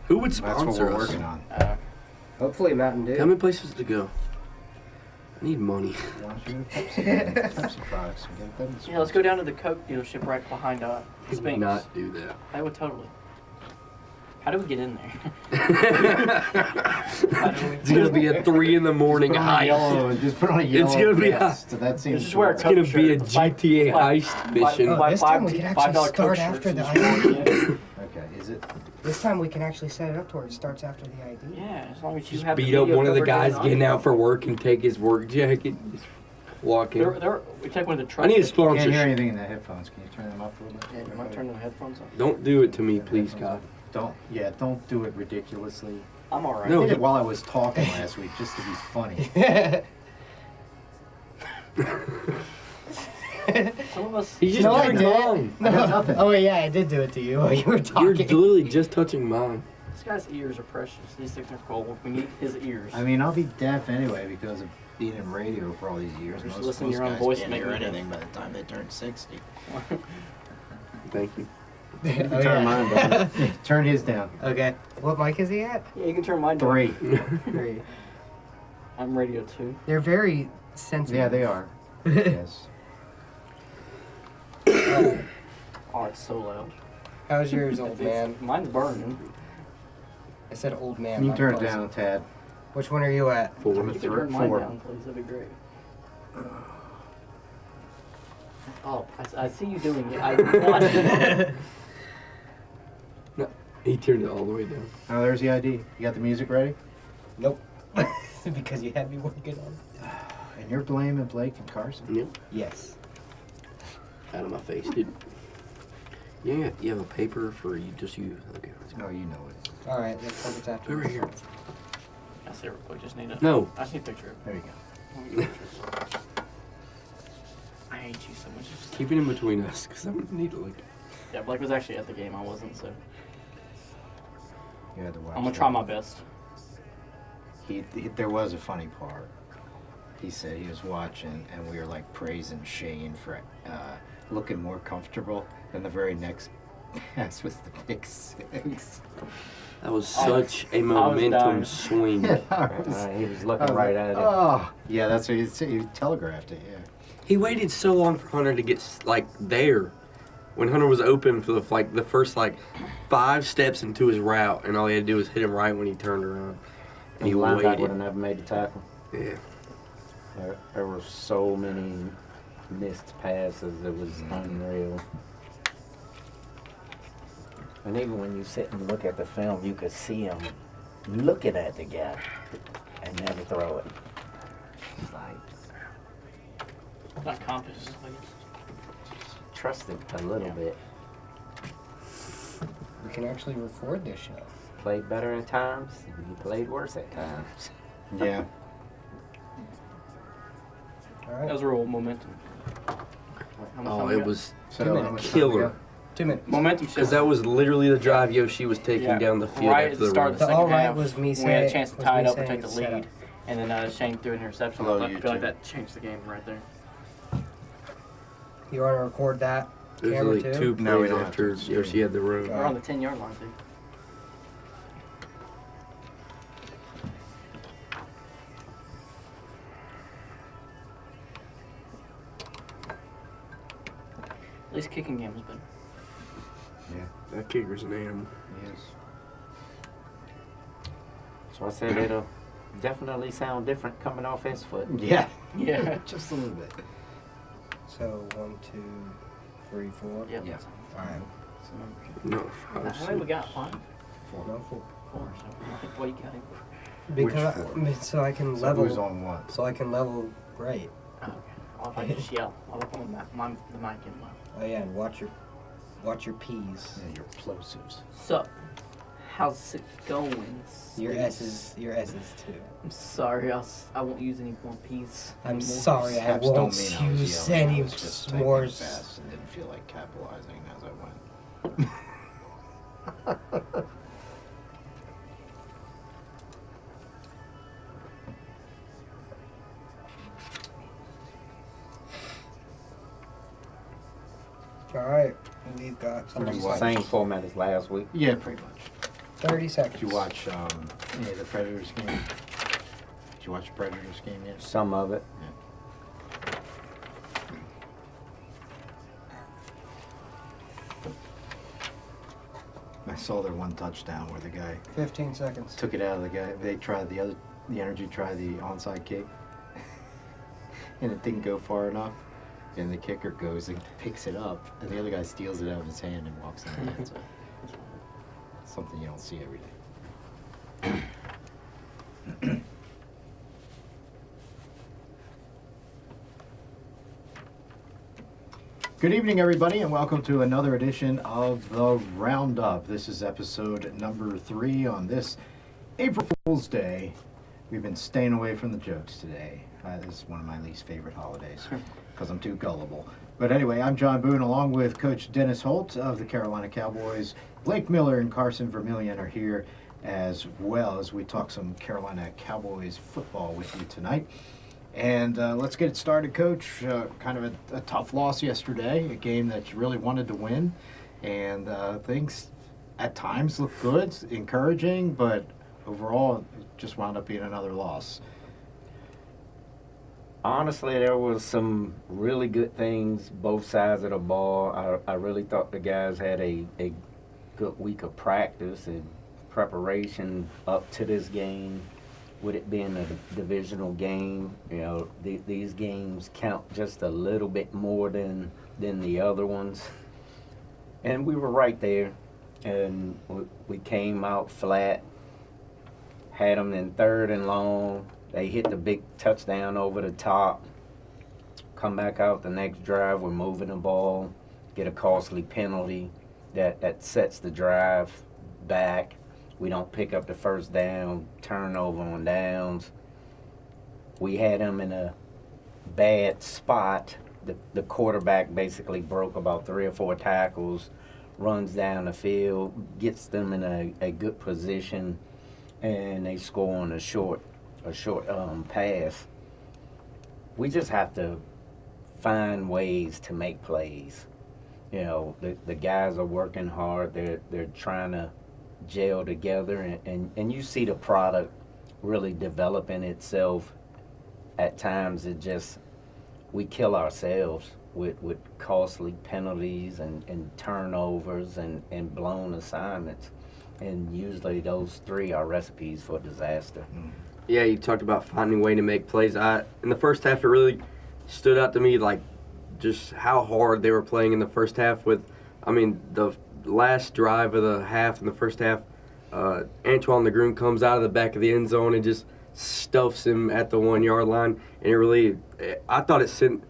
Who would That's what sponsor we're us? working on. Hopefully Mountain Dew. How many places to go? I need money. Why don't you Pepsi products and get them? Yeah, let's go down to the Coke dealership right behind I would Spinks. not do that. I would totally. How do we get in there? How do we? It's gonna be a 3 in the morning heist. Just put on a yellow It's gonna be vest. That seems Just wear a It's Coke gonna be a shirt. GTA heist mission. Oh, this time we can actually $5 start Coke after shirts the and ID. shit. Okay, is it? This time we can actually set it up to where it starts after the ID. Yeah, as long as you Just have beat up one of the guys getting out. out for work and take his work jacket. Just walk in. We take one of the trucks. I need a Can't hear sponsorship. anything in the headphones. Can you turn them up a little bit? Yeah, am I turning the headphones on? Don't do it to me, please, God. Don't do it ridiculously. I'm alright. No. I did it while I was talking last week just to be funny. Some of us. He's just No, I doing did. mine. I got nothing. Oh yeah, I did do it to you while you were You're talking. literally just touching mine. This guy's ears are precious. These things are gold. We need his ears. I mean, I'll be deaf anyway because of being in radio for all these years. Just Most listen to your own guys voice can't and hear make me anything by the time they turn 60. Thank you. Oh, Turn yeah. mine down. Turn his down. Okay. What mic is he at? Yeah, you can turn mine down. 3. 3. I'm radio 2. They're very sensitive. Yeah, they are. Yes. Oh, it's so loud. How's yours, old man? Mine's burning. I said old man. You not turn it close. down, Tad. Which one are you at? I'm Four. a You can turn mine 4. down, please. That'd be great. Oh, I see you doing it. I'm watching. No, he turned it all the way down. Oh, there's the ID. You got the music ready? Nope. Because you had me working on it. And you're blaming Blake and Carson? Yep. Yes. Out of my face, dude. Yeah, you have a paper for you just you. Okay, let's go. Oh, you know it. All right, let's focus after. Over here. I see real quick. Just need a. No. I just need a picture. There you go. I hate you so much. Keep it in between us, because I need to look. Yeah, Blake was actually at the game. I wasn't, so You had to watch I'm gonna that. try my best. There was a funny part. He said he was watching, and we were like praising Shane for looking more comfortable. Then the very next pass was the pick 6. That was Oh, such a dying. momentum swing. He was looking right at it. Oh, yeah, that's what he said. He telegraphed it. Yeah. He waited so long for Hunter to get like there, when Hunter was open for the first 5 steps into his route, and all he had to do was hit him right when he turned around. And he The linebacker would have waited. never made the tackle. Yeah. There were so many missed passes. It was unreal. And even when you sit and look at the film, you could see him looking at the guy and never throw it. It's like, Not compass. trust it a little bit. We can actually record this show. Played better at times, and he played worse at times. Yeah. All That right. was a real momentum. How much Oh, time we it got? was So Two how minutes. much time we killer. got? 2 minutes. Momentum Because shift. that was literally the drive Yoshi was taking Yeah, down the field right at after the the start run. of the The second all right half. was me We had saying- a chance to was tie me it up and saying take the set lead. up. And then Shane threw an interception. Hello, I feel like YouTube. that changed the game right there. You want to record that? It Camera was like too? 2 No, we plays don't have after to. Yoshi had the run. We're on the 10-yard line, dude. At least kicking game has been. That kicker's an animal. Yes. So I said it'll definitely sound different coming off his foot. Yeah. Yeah. Just a little bit. So 1, 2, 3, 4. Yep. Yeah. All right. No, How 5, many we 6. got? 5? No 4. 4. So what you got? Because so I can So level. who's on what? So I can level right. Oh, okay. I'll if I just yell. I'll look on the mic and loud. Oh yeah, and watch your P's. Yeah, your plosives. So, how's it going? Your Please? S's too. I'm sorry, I won't use any more P's. I'm anymore. sorry, I Caps don't won't mean I was use yelling. any I was just typing s'mores. fast and didn't feel like capitalizing as I went. All right, we've got Pretty Almost the much. same format as last week. Yeah, pretty much. 30 seconds. Did you watch any of the Predators game? Did you watch the Predators game yet? Some of it. I saw their one touchdown where the guy 15 seconds. took it out of the guy. They tried the Energy tried the onside kick, and it didn't go far enough. And the kicker goes and picks it up, and the other guy steals it out of his hand and walks in the end zone. Something you don't see every day. Good evening, everybody, and welcome to another edition of the Roundup. This is episode number 3 on this April Fool's Day. We've been staying away from the jokes today. This is one of my least favorite holidays because I'm too gullible. But anyway, I'm John Boone, along with Coach Dennis Holt of the Carolina Cowboys. Blake Miller and Carson Vermillion are here as well as we talk some Carolina Cowboys football with you tonight. And let's get it started, Coach. Kind of a tough loss yesterday, a game that you really wanted to win. And things at times look good, encouraging, but overall it just wound up being another loss. Honestly, there was some really good things both sides of the ball. I really thought the guys had a good week of practice and preparation up to this game. With it being a divisional game, you know, these games count just a little bit more than the other ones. And we were right there, and we came out flat, had them in 3rd and long. They hit the big touchdown over the top, come back out the next drive, we're moving the ball, get a costly penalty that sets the drive back. We don't pick up the first down, turnover on downs. We had them in a bad spot. The quarterback basically broke about 3 or 4 tackles, runs down the field, gets them in a good position, and they score on a short pass. We just have to find ways to make plays. You know, the guys are working hard. They're trying to gel together, and you see the product really developing itself. At times we kill ourselves with costly penalties and turnovers and blown assignments, and usually those 3 are recipes for disaster. Yeah, you talked about finding a way to make plays. In the first half, it really stood out to me, like just how hard they were playing in the first half. The last drive of the half in the first half, Antoine LeGrune comes out of the back of the end zone and just stuffs him at the 1-yard line. And I thought it sent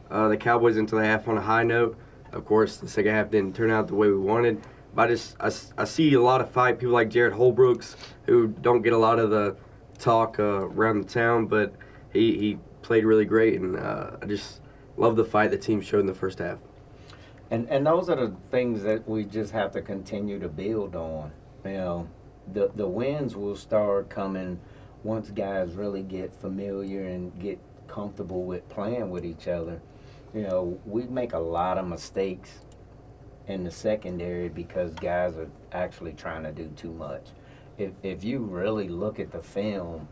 the Cowboys into the half on a high note. Of course, the second half didn't turn out the way we wanted. But I see a lot of fight, people like Jared Holbrooks, who don't get a lot of the talk around the town, but he played really great, and I just love the fight the team showed in the first half. And those are the things that we just have to continue to build on. You know, the wins will start coming once guys really get familiar and get comfortable with playing with each other. You know, we make a lot of mistakes in the secondary because guys are actually trying to do too much. If you really look at the film,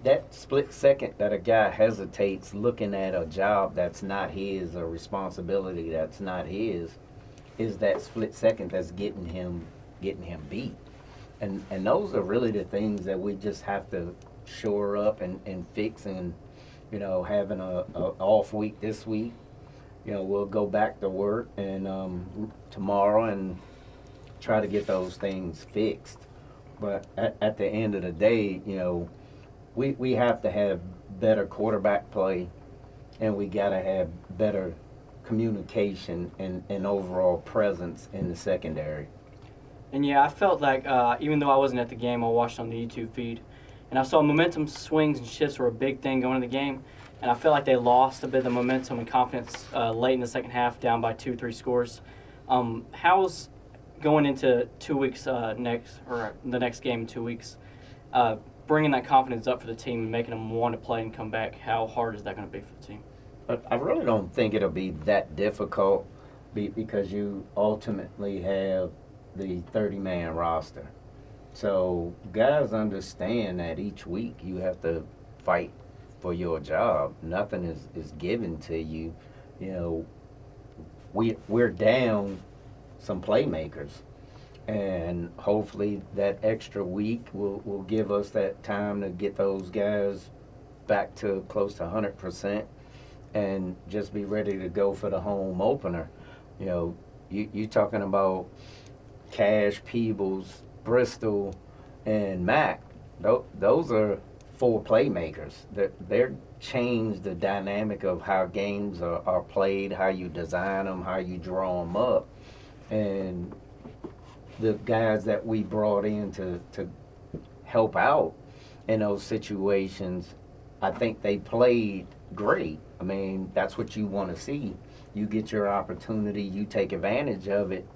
that split second that a guy hesitates looking at a job that's not his, a responsibility that's not his, is that split second that's getting him beat. And those are really the things that we just have to shore up and fix. And, you know, having a off week this week, you know, we'll go back to work and tomorrow and try to get those things fixed. But at the end of the day, you know, we have to have better quarterback play, and we got to have better communication and overall presence in the secondary. And yeah, I felt like even though I wasn't at the game, I watched on the YouTube feed, and I saw momentum swings and shifts were a big thing going into the game, and I felt like they lost a bit of the momentum and confidence late in the second half, down by 2-3 scores. How's going into 2 weeks the next game in 2 weeks, bringing that confidence up for the team and making them want to play and come back? How hard is that going to be for the team? But I really don't think it'll be that difficult because you ultimately have the 30-man roster. So guys understand that each week you have to fight for your job. Nothing is given to you. You know, we're down some playmakers, and hopefully that extra week will give us that time to get those guys back to close to 100% and just be ready to go for the home opener. You know, you talking about Cash, Peebles, Bristol, and Mac. Those are 4 playmakers. They're changed the dynamic of how games are played, how you design them, how you draw them up. And the guys that we brought in to help out in those situations, I think they played great. I mean, that's what you want to see. You get your opportunity, you take advantage of it,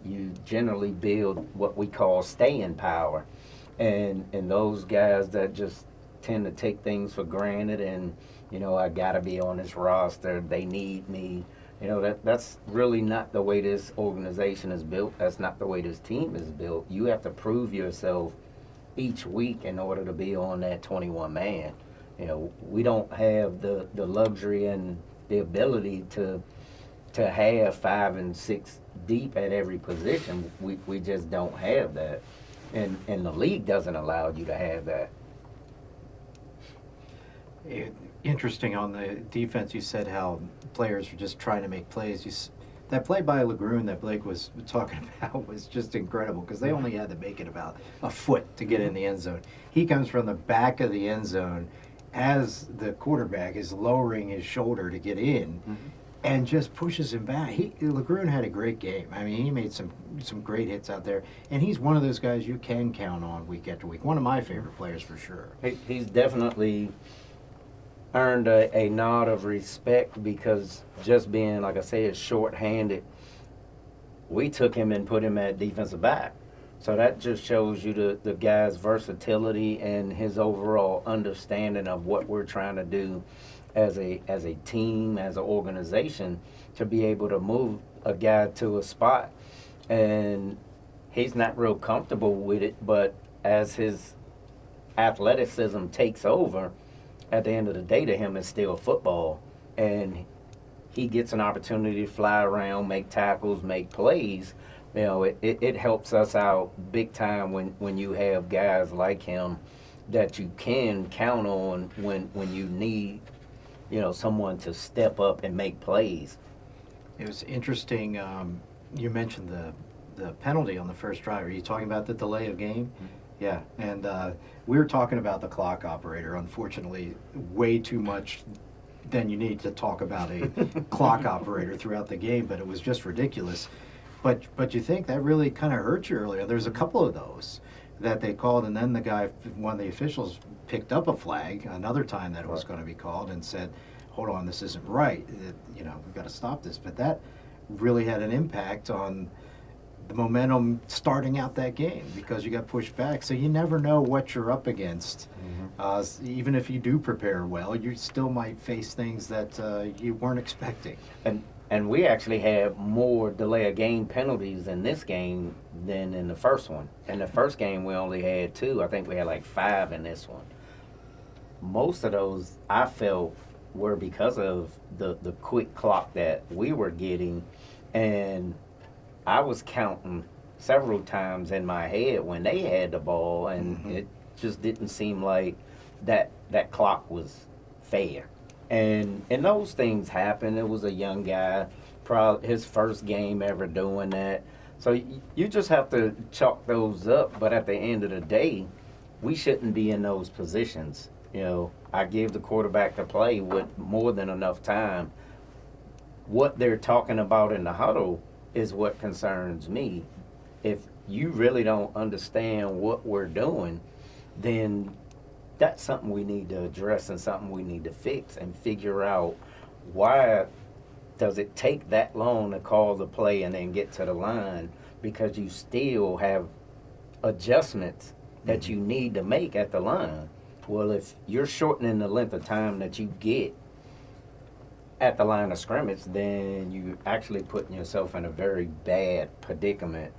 you generally build what we call staying power. And those guys that just tend to take things for granted and, you know, I got to be on this roster, they need me. You know, that's really not the way this organization is built. That's not the way this team is built. You have to prove yourself each week in order to be on that 21 man. You know, we don't have the luxury and the ability to have 5 and 6 deep at every position. We just don't have that. And the league doesn't allow you to have that. Interesting on the defense, you said how players were just trying to make plays. That play by LeGrune that Blake was talking about was just incredible because they only had to make it about a foot to get in the end zone. He comes from the back of the end zone as the quarterback is lowering his shoulder to get in and just pushes him back. LeGrune had a great game. I mean, he made some great hits out there, and he's one of those guys you can count on week after week. One of my favorite players for sure. He's definitely earned a nod of respect because just being, like I said, short-handed, we took him and put him at defensive back. So that just shows you the guy's versatility and his overall understanding of what we're trying to do as a team, as an organization, to be able to move a guy to a spot. And he's not real comfortable with it, but as his athleticism takes over, at the end of the day, to him, it's still football. And he gets an opportunity to fly around, make tackles, make plays. You know, it helps us out big time when you have guys like him that you can count on when you need, you know, someone to step up and make plays. It was interesting. You mentioned the penalty on the first drive. Are you talking about the delay of game? Yeah, and we were talking about the clock operator. Unfortunately, way too much than you need to talk about a clock operator throughout the game, but it was just ridiculous. But you think that really kind of hurt you earlier. There's a couple of those that they called, and then one of the officials picked up a flag another time that it was going to be called and said, hold on, this isn't right. You know, we've got to stop this. But that really had an impact on the momentum starting out that game because you got pushed back. So you never know what you're up against. Even if you do prepare well, you still might face things that you weren't expecting. And we actually had more delay of game penalties in this game than in the first one. In the first game, we only had 2. I think we had like 5 in this one. Most of those, I felt, were because of the quick clock that we were getting. And I was counting several times in my head when they had the ball, and it just didn't seem like that clock was fair. And those things happen. It was a young guy, probably his first game ever doing that. So you just have to chalk those up. But at the end of the day, we shouldn't be in those positions. You know, I give the quarterback to play with more than enough time. What they're talking about in the huddle is what concerns me. If you really don't understand what we're doing, then that's something we need to address and something we need to fix and figure out why does it take that long to call the play and then get to the line, because you still have adjustments that you need to make at the line. Well, if you're shortening the length of time that you get at the line of scrimmage, then you're actually putting yourself in a very bad predicament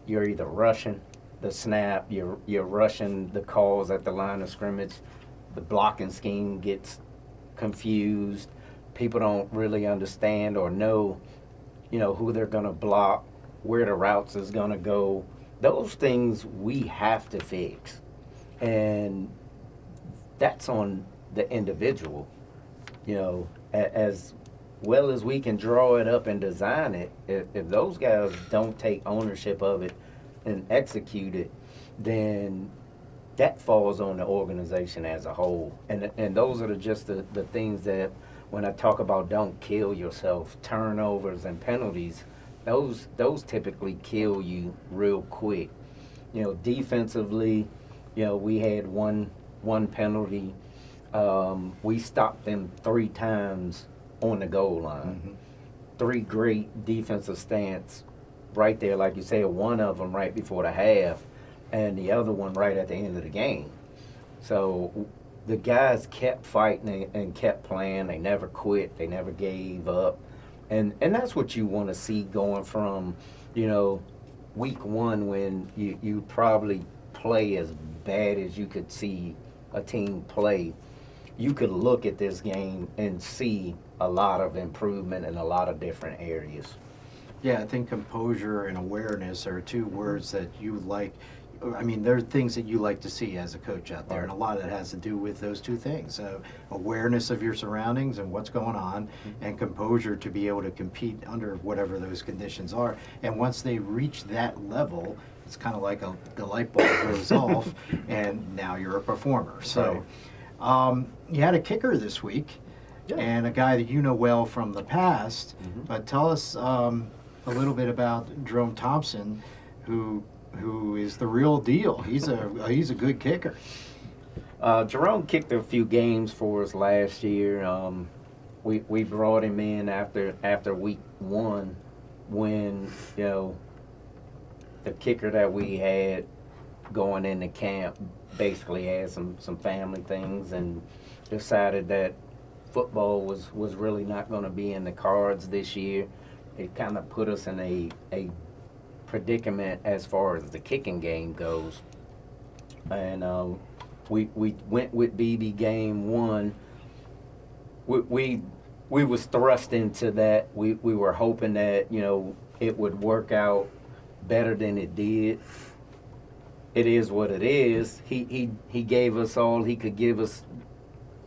you're either rushing the snap, you're rushing the calls at the line of scrimmage. The blocking scheme gets confused. People don't really understand or know, who they're going to block, where the routes is going to go. Those things we have to fix. And that's on the individual. As well as we can draw it up and design it, if those guys don't take ownership of it and execute it, then that falls on the organization as a whole. And those are just the things that, when I talk about don't kill yourself, turnovers and penalties, those typically kill you real quick. Defensively, we had one penalty. We stopped them 3 times on the goal line. Mm-hmm. 3 great defensive stance right there, like you said, one of them right before the half and the other one right at the end of the game. So the guys kept fighting and kept playing. They never quit. They never gave up. And that's what you want to see going from, week 1, when you probably play as bad as you could see a team play. You could look at this game and see a lot of improvement in a lot of different areas. Yeah, I think composure and awareness are 2 words that you like. I mean, there are things that you like to see as a coach out there, and a lot of it has to do with those 2 things. Awareness of your surroundings and what's going on, and composure to be able to compete under whatever those conditions are. And once they reach that level, it's kind of like the light bulb goes off, and now you're a performer. So you had a kicker this week, and a guy that you know well from the past. But tell us a little bit about Jerome Thompson, who is the real deal. He's a good kicker. Jerome kicked a few games for us last year. We brought him in after week 1, when the kicker that we had going into camp basically had some family things and decided that football was really not going to be in the cards this year. It kind of put us in a predicament as far as the kicking game goes. And we went with BB game 1. We was thrust into that. We were hoping that it would work out better than it did. It is what it is. He gave us all he could give us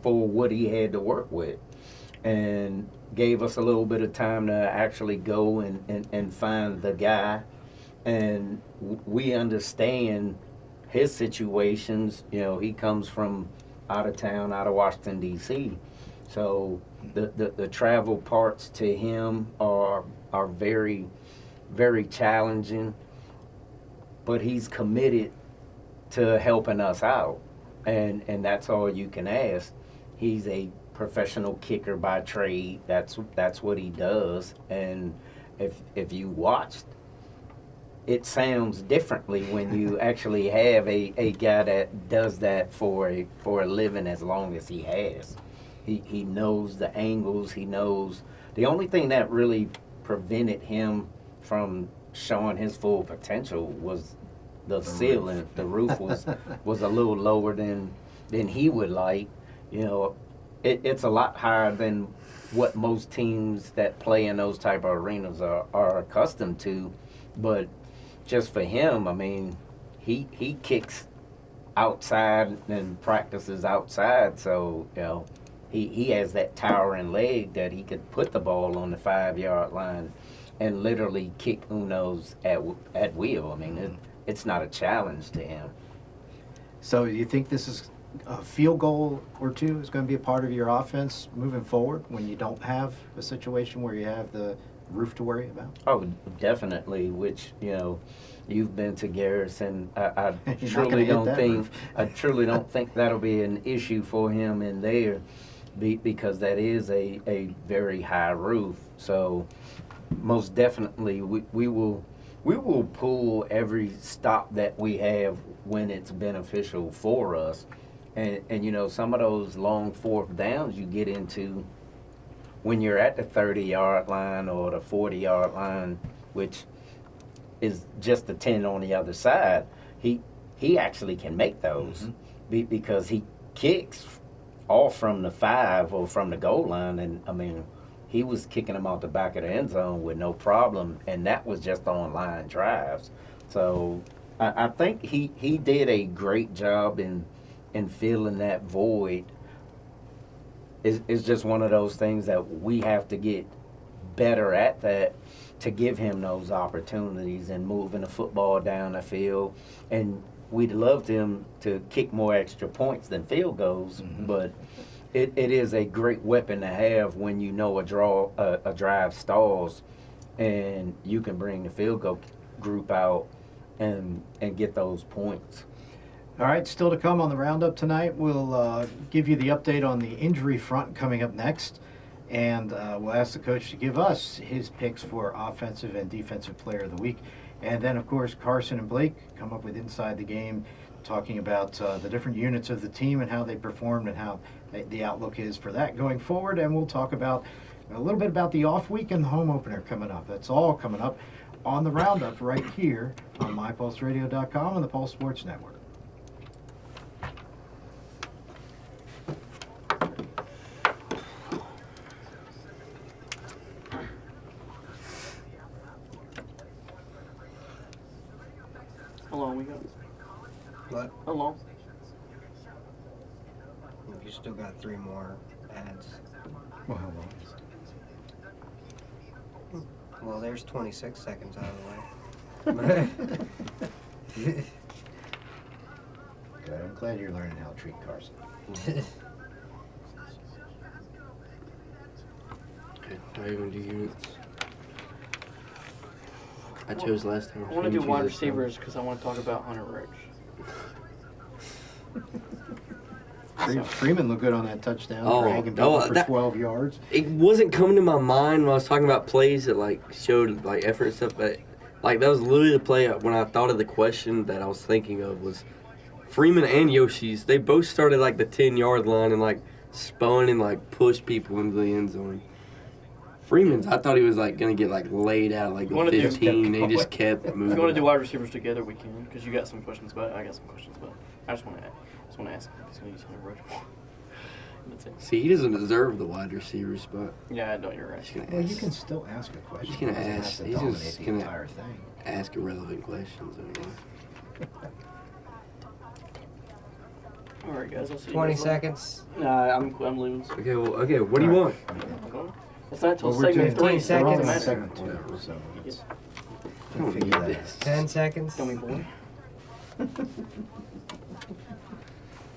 for what he had to work with, and gave us a little bit of time to actually go and find the guy. And we understand his situations. He comes from out of town, out of Washington, D.C. So the travel parts to him are very, very challenging. But he's committed to helping us out. And that's all you can ask. He's a professional kicker by trade. That's what he does. And if you watched, it sounds differently when you actually have a guy that does that for a living as long as he has. He knows the angles. He knows. The only thing that really prevented him from showing his full potential was the ceiling. Roof. The roof was a little lower than he would like. It's a lot higher than what most teams that play in those type of arenas are accustomed to. But just for him, I mean, he kicks outside and practices outside, so he has that towering leg that he could put the ball on the 5-yard line and literally kick unos at will. I mean, it's not a challenge to him. So you think this is a field goal or 2 is going to be a part of your offense moving forward when you don't have a situation where you have the roof to worry about? Oh, definitely. Which you've been to Garrison. I You're not truly gonna hit don't that think. roof. I truly don't think that'll be an issue for him in there, because that is a very high roof. So most definitely we will pull every stop that we have when it's beneficial for us. And some of those long 4th downs you get into when you're at the 30-yard line or the 40-yard line, which is just a 10 on the other side. He actually can make those because he kicks off from the 5 or from the goal line, and I mean, he was kicking them out the back of the end zone with no problem, and that was just on line drives. So I think he did a great job in filling that void. It's just one of those things that we have to get better at, that to give him those opportunities and moving the football down the field. And we'd loved him to kick more extra points than field goals, but it is a great weapon to have when you know a drive stalls, and you can bring the field goal group out and get those points. All right, still to come on the Roundup tonight. We'll give you the update on the injury front coming up next, and we'll ask the coach to give us his picks for offensive and defensive player of the week. And then, of course, Carson and Blake come up with Inside the Game, talking about the different units of the team and how they performed and how the outlook is for that going forward. And we'll talk about a little bit about the off week and the home opener coming up. That's all coming up on the Roundup right here on mypulseradio.com and the Pulse Sports Network. How long we got? What? How long? You still got 3 more ads. Well, how long is Well, there's 26 seconds out of the way. it? Good. I'm glad you're learning how to treat Carson. Okay, how you gonna do units? I chose last time. I want to do Can you wide choose this time? receivers because I want to talk about Hunter Rich. Freeman looked good on that touchdown, Oh, dragging people oh, for that- 12 yards. It wasn't coming to my mind when I was talking about plays that like showed like effort and stuff, but like that was literally the play when I thought of the question that I was thinking of was Freeman and Yoshi's. They both started like the 10-yard line and like spun and like pushed people into the end zone. Freeman's, I thought he was like gonna get like laid out like the Wanna do- 15. They just kept If moving. you want to do wide receivers together, we can because you got some questions, but I got some questions, but I just want to ask if he's going to use Hunter Rich more. That's it. See, he doesn't deserve the wide receiver spot. Yeah, no, you're right. He's gonna Well, ask, you can still ask a question. He's gonna It doesn't have ask- to he's dominate just the gonna- entire thing. ask irrelevant questions. Anyway. All right, guys. I'll see 20 you guys later. seconds. Nah, I'm leaving. Okay, well, okay. What do you want? It's not until Well, we're segment doing 3. So it doesn't seconds. matter. Segment 2, so let's I don't figure need that this. 10 seconds. Dummy boy.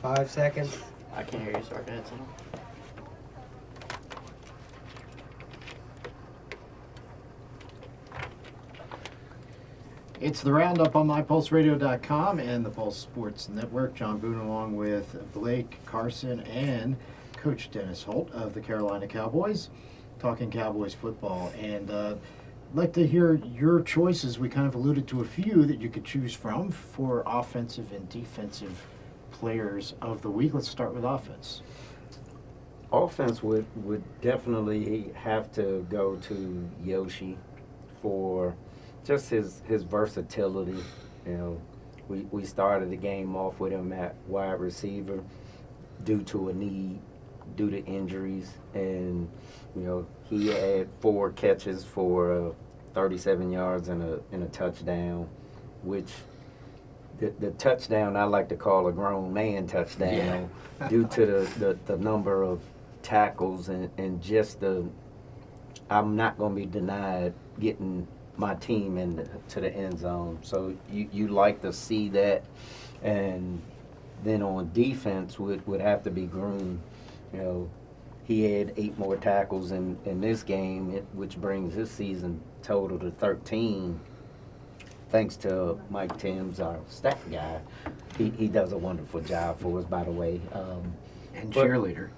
5 seconds. I can't hear you. Sorry, go ahead, son. It's the Roundup on mypulseradio.com and the Pulse Sports Network. John Boone along with Blake Carson and Coach Dennis Holt of the Carolina Cowboys, talking Cowboys football. And I'd like to hear your choices. We kind of alluded to a few that you could choose from for offensive and defensive players of the week. Let's start with offense. Offense would definitely have to go to Yoshi for just his versatility. You know, we started the game off with him at wide receiver due to a need, due to injuries, and you know he had 4 catches for 37 yards and a touchdown, which the touchdown I like to call a grown man touchdown due to the number of tackles and just I'm not going to be denied getting my team to the end zone. So you like to see that. And then on defense would have to be Groom. You know, he had 8 more tackles in this game, which brings his season total to 13. Thanks to Mike Timms, our stat guy. He does a wonderful job for us, by the way. And But- cheerleader.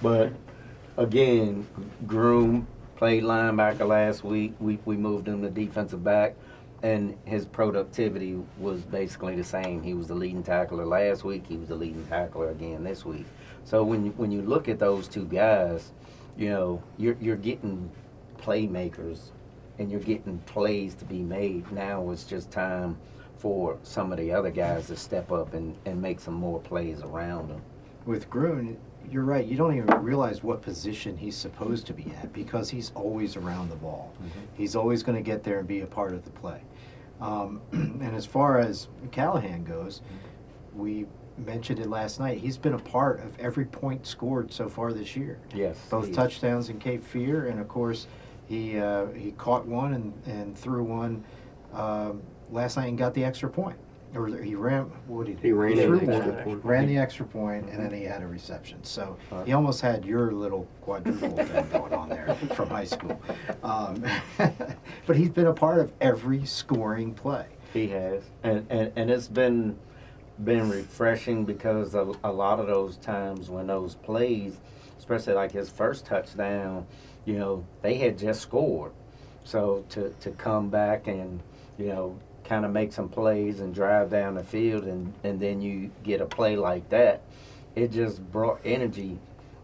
But again, Groom played linebacker last week. We moved him to defensive back, and his productivity was basically the same. He was the leading tackler last week. He was the leading tackler again this week. So when you look at those two guys, you know you're getting playmakers and you're getting plays to be made. Now it's just time for some of the other guys to step up and make some more plays around them. With Gruen, you're right. You don't even realize what position he's supposed to be at because he's always around the ball. He's always going to get there and be a part of the play. And as far as Callahan goes, we mentioned it last night. He's been a part of every point scored so far this year. Yes. Both touchdowns in Cape Fear, and of course he caught one and threw one last night and got the extra point. Or he ran. What did he do? He ran threw the extra one, point. ran the extra point, and then he had a reception. So he almost had your little quadruple thing going on there from high school. But he's been a part of every scoring play. He has, and it's been refreshing because a lot of those times when those plays, especially like his first touchdown, you know, they had just scored. So to come back and, you know, kind of make some plays and drive down the field and then you get a play like that, it just brought energy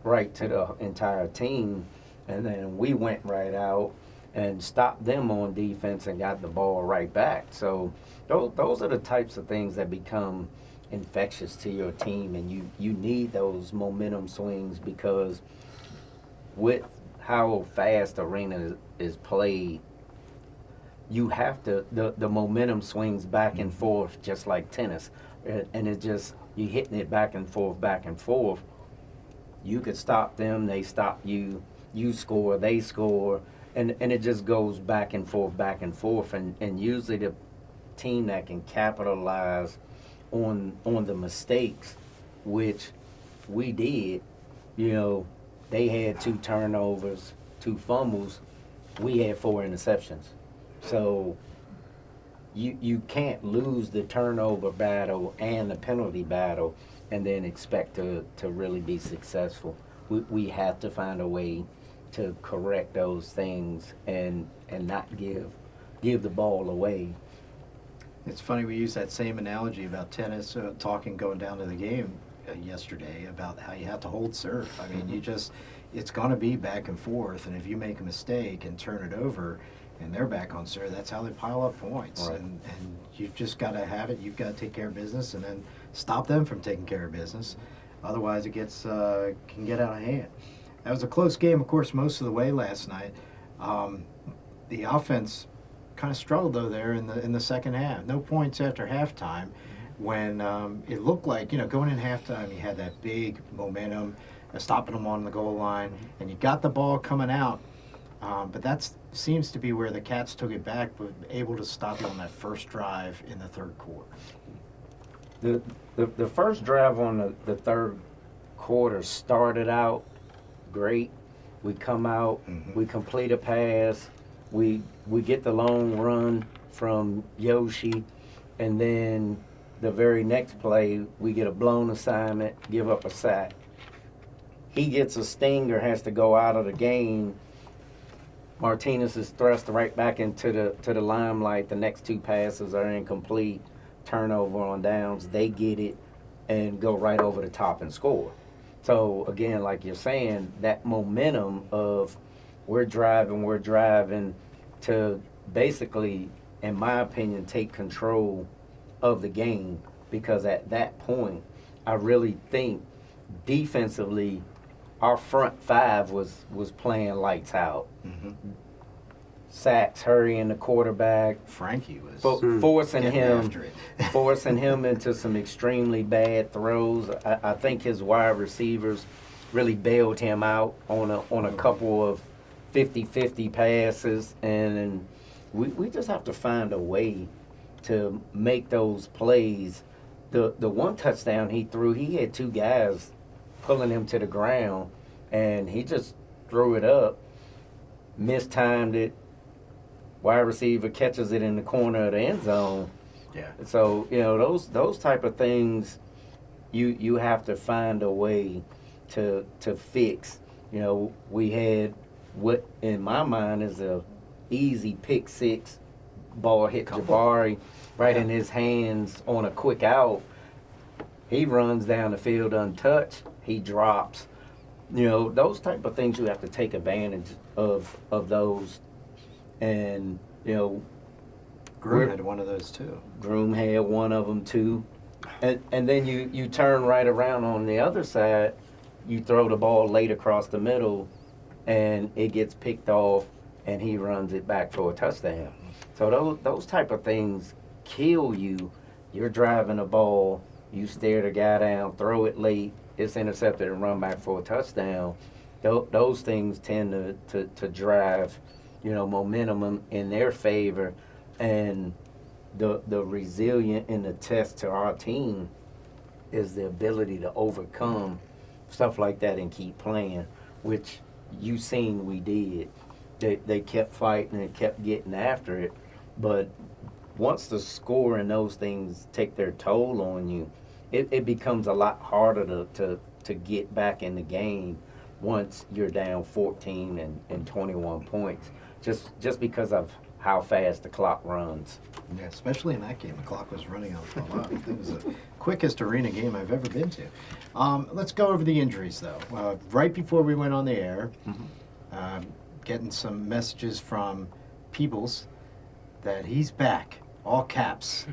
right to the entire team. And then we went right out and stopped them on defense and got the ball right back. So those are the types of things that become infectious to your team, and you need those momentum swings because with how fast arena is played, you have to, the momentum swings back and forth just like tennis, and it just, you hitting it back and forth. You could stop them, they stop you, you score, they score, and it just goes back and forth, and usually the team that can capitalize on the mistakes, which we did, you know, they had 2 turnovers, 2 fumbles, we had 4 interceptions. So you can't lose the turnover battle and the penalty battle and then expect to really be successful. We have to find a way to correct those things and not give the ball away. It's funny, we use that same analogy about tennis, going down to the game yesterday about how you have to hold serve. I mean, it's going to be back and forth, and if you make a mistake and turn it over and they're back on serve, that's how they pile up points. Right. And you've just got to have it. You've got to take care of business and then stop them from taking care of business. Otherwise, it can get out of hand. That was a close game, of course, most of the way last night. The offense kind of struggled though there in the second half. No points after halftime, when it looked like, you know, going in halftime you had that big momentum, stopping them on the goal line, and you got the ball coming out. But that seems to be where the Cats took it back, but able to stop you on that first drive in the third quarter. The first drive on the third quarter started out great. We come out, we complete a pass, we get the long run from Yoshi, and then the very next play we get a blown assignment, give up a sack. He gets a stinger, has to go out of the game. Martinez is thrust right back into the limelight. The next 2 passes are incomplete, turnover on downs. They get it and go right over the top and score. So again, like you're saying, that momentum of we're driving to basically, in my opinion, take control of the game, because at that point, I really think defensively, our front 5 was playing lights out. Sacks, hurrying the quarterback, Frankie was forcing getting him after it. forcing him into some extremely bad throws. I think his wide receivers really bailed him out on a couple of 50-50 passes, and we just have to find a way to make those plays. The one touchdown he threw, he had 2 guys pulling him to the ground, and he just threw it up, mistimed it. Wide receiver catches it in the corner of the end zone. Yeah. So, you know, those type of things, you have to find a way to fix. You know, we had what in my mind is a easy pick 6, ball hit Jabari right in his hands on a quick out. He runs down the field untouched. He drops. You know, those type of things you have to take advantage of those, and Groom had one of those too. Groom had one of them too, and then you turn right around on the other side, you throw the ball late across the middle, and it gets picked off, and he runs it back for a touchdown. So those type of things kill you. You're driving a ball, you stare the guy down, throw it late, it's intercepted and run back for a touchdown. Those things tend to drive, momentum in their favor, and the resilient in the test to our team is the ability to overcome stuff like that and keep playing, which you seen we did. They kept fighting and kept getting after it, but once the score and those things take their toll on you, it becomes a lot harder to get back in the game once you're down 14 and 21 points, just because of how fast the clock runs. Yeah, especially in that game, the clock was running out a lot. It was the quickest arena game I've ever been to. Let's go over the injuries, though. Right before we went on the air, getting some messages from Peebles that he's back, all caps,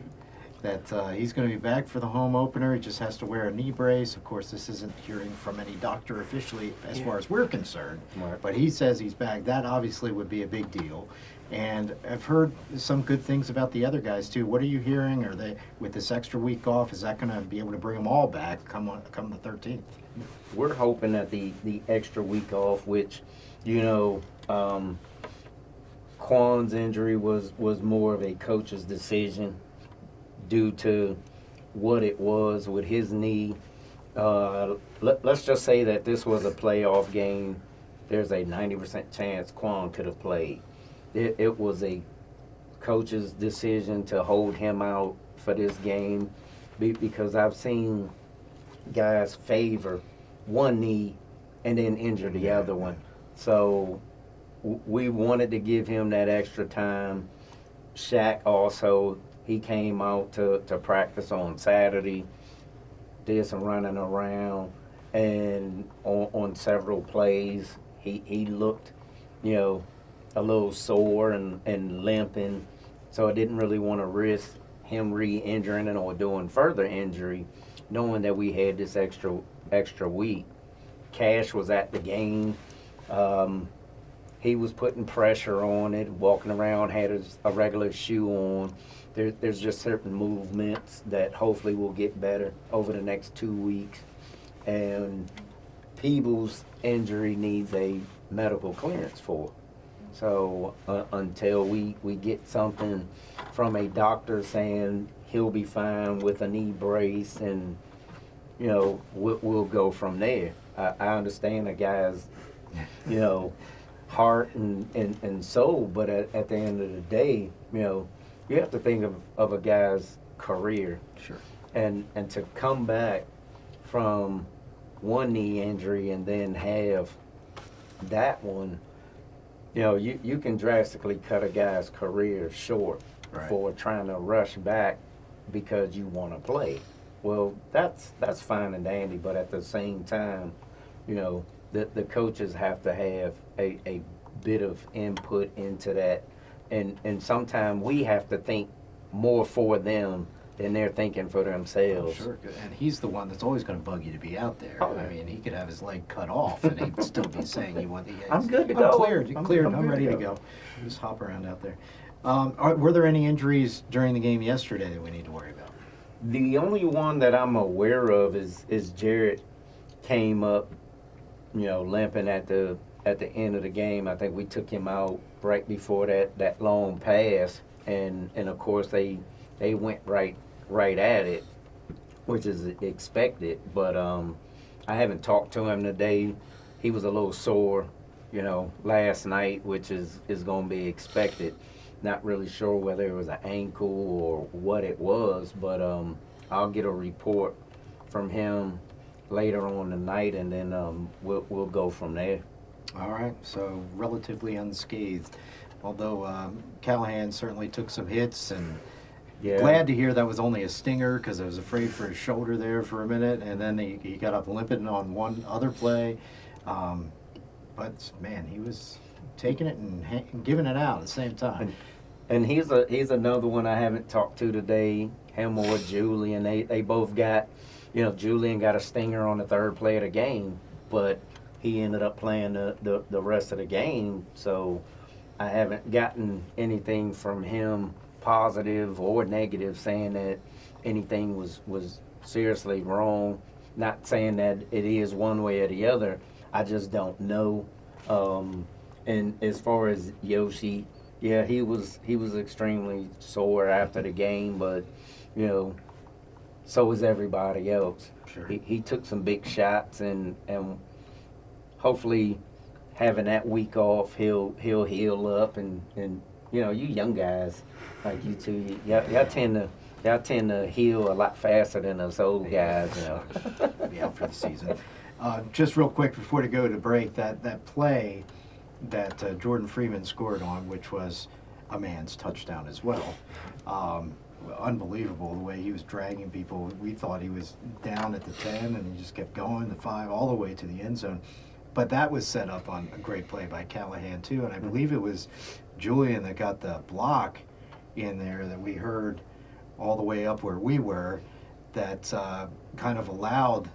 that he's going to be back for the home opener. He just has to wear a knee brace. Of course, this isn't hearing from any doctor officially as far as we're concerned, Right. but he says he's back. That obviously would be a big deal. And I've heard some good things about the other guys too. What are you hearing? Are they, with this extra week off, is that going to be able to bring them all back come the 13th? We're hoping that the extra week off, which, Quan's injury was more of a coach's decision due to what it was with his knee. Let's just say that this was a playoff game. There's a 90% chance Quan could have played. It was a coach's decision to hold him out for this game because I've seen guys favor one knee and then injure the other one. So we wanted to give him that extra time. Shaq also, he came out to practice on Saturday, did some running around, and on several plays, he looked, a little sore and limping. So I didn't really want to risk him re-injuring it or doing further injury, knowing that we had this extra week. Cash was at the game. He was putting pressure on it, walking around, had a regular shoe on. There's just certain movements that hopefully will get better over the next 2 weeks. And Peebles' injury needs a medical clearance for. So until we get something from a doctor saying he'll be fine with a knee brace, and we'll go from there. I understand a guy's heart and soul, but at the end of the day, you have to think of a guy's career. Sure. And to come back from one knee injury and then have that one, you can drastically cut a guy's career short. Right. For trying to rush back because you want to play. Well, that's fine and dandy, but at the same time, the coaches have to have a bit of input into that, and sometimes we have to think more for them than they're thinking for themselves. Sure, and he's the one that's always going to bug you to be out there. Oh, I mean, he could have his leg cut off, and he'd still be saying he wants. I'm good to go. I'm cleared. I'm ready to go. Just hop around out there. Were there any injuries during the game yesterday that we need to worry about? The only one that I'm aware of is Jarrett came up, limping at the end of the game. I think we took him out right before that long pass, and of course they went right at it, which is expected. But I haven't talked to him today. He was a little sore, last night, which is going to be expected. Not really sure whether it was an ankle or what it was, but I'll get a report from him later on tonight, and then we'll go from there. All right, so relatively unscathed, although Callahan certainly took some hits, and glad to hear that was only a stinger, because I was afraid for his shoulder there for a minute, and then he got up limping on one other play. But man, he was taking it and giving it out at the same time. And he's another one I haven't talked to today. Him or Julian, they both got, Julian got a stinger on the third play of the game, but he ended up playing the rest of the game. So I haven't gotten anything from him positive or negative saying that anything was seriously wrong. Not saying that it is one way or the other. I just don't know. And as far as Yoshi, yeah, he was extremely sore after the game, but so was everybody else. Sure. He took some big shots, and hopefully having that week off, he'll heal up, and you young guys like you two, y'all tend to heal a lot faster than us old guys. Be out for the season. Just real quick before to go to break, that play that Jordan Freeman scored on, which was a man's touchdown as well. Unbelievable the way he was dragging people. We thought he was down at the 10, and he just kept going, the 5, all the way to the end zone. But that was set up on a great play by Callahan, too. And I believe it was Julian that got the block in there that we heard all the way up where we were that kind of allowed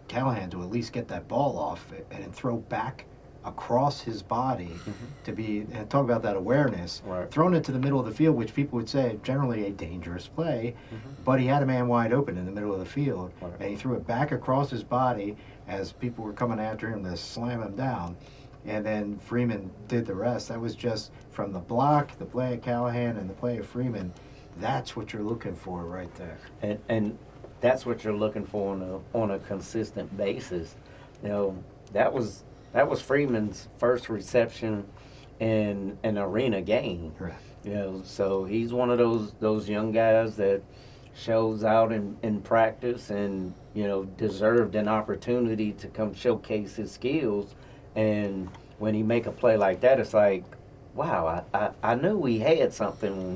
Callahan to at least get that ball off and throw back across his body to be, and talk about that awareness, Right. thrown it to the middle of the field, which people would say generally a dangerous play, but he had a man wide open in the middle of the field, Right. and he threw it back across his body as people were coming after him to slam him down, and then Freeman did the rest. That was just from the block, the play of Callahan, and the play of Freeman. That's what you're looking for right there. And that's what you're looking for on a consistent basis. That was Freeman's first reception in an arena game. Right. So he's one of those young guys that shows out in practice and deserved an opportunity to come showcase his skills. And when he make a play like that, it's like, wow, I knew we had something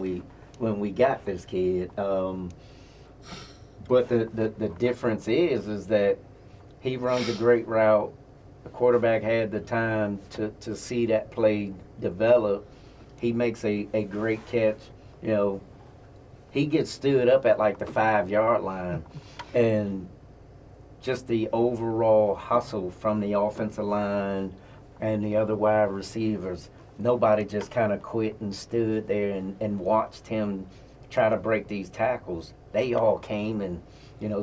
when we got this kid. But the difference is that he runs a great route. The quarterback had the time to see that play develop. He makes a great catch. He gets stood up at like the 5-yard line, and just the overall hustle from the offensive line and the other wide receivers. Nobody just kind of quit and stood there and watched him try to break these tackles. They all came and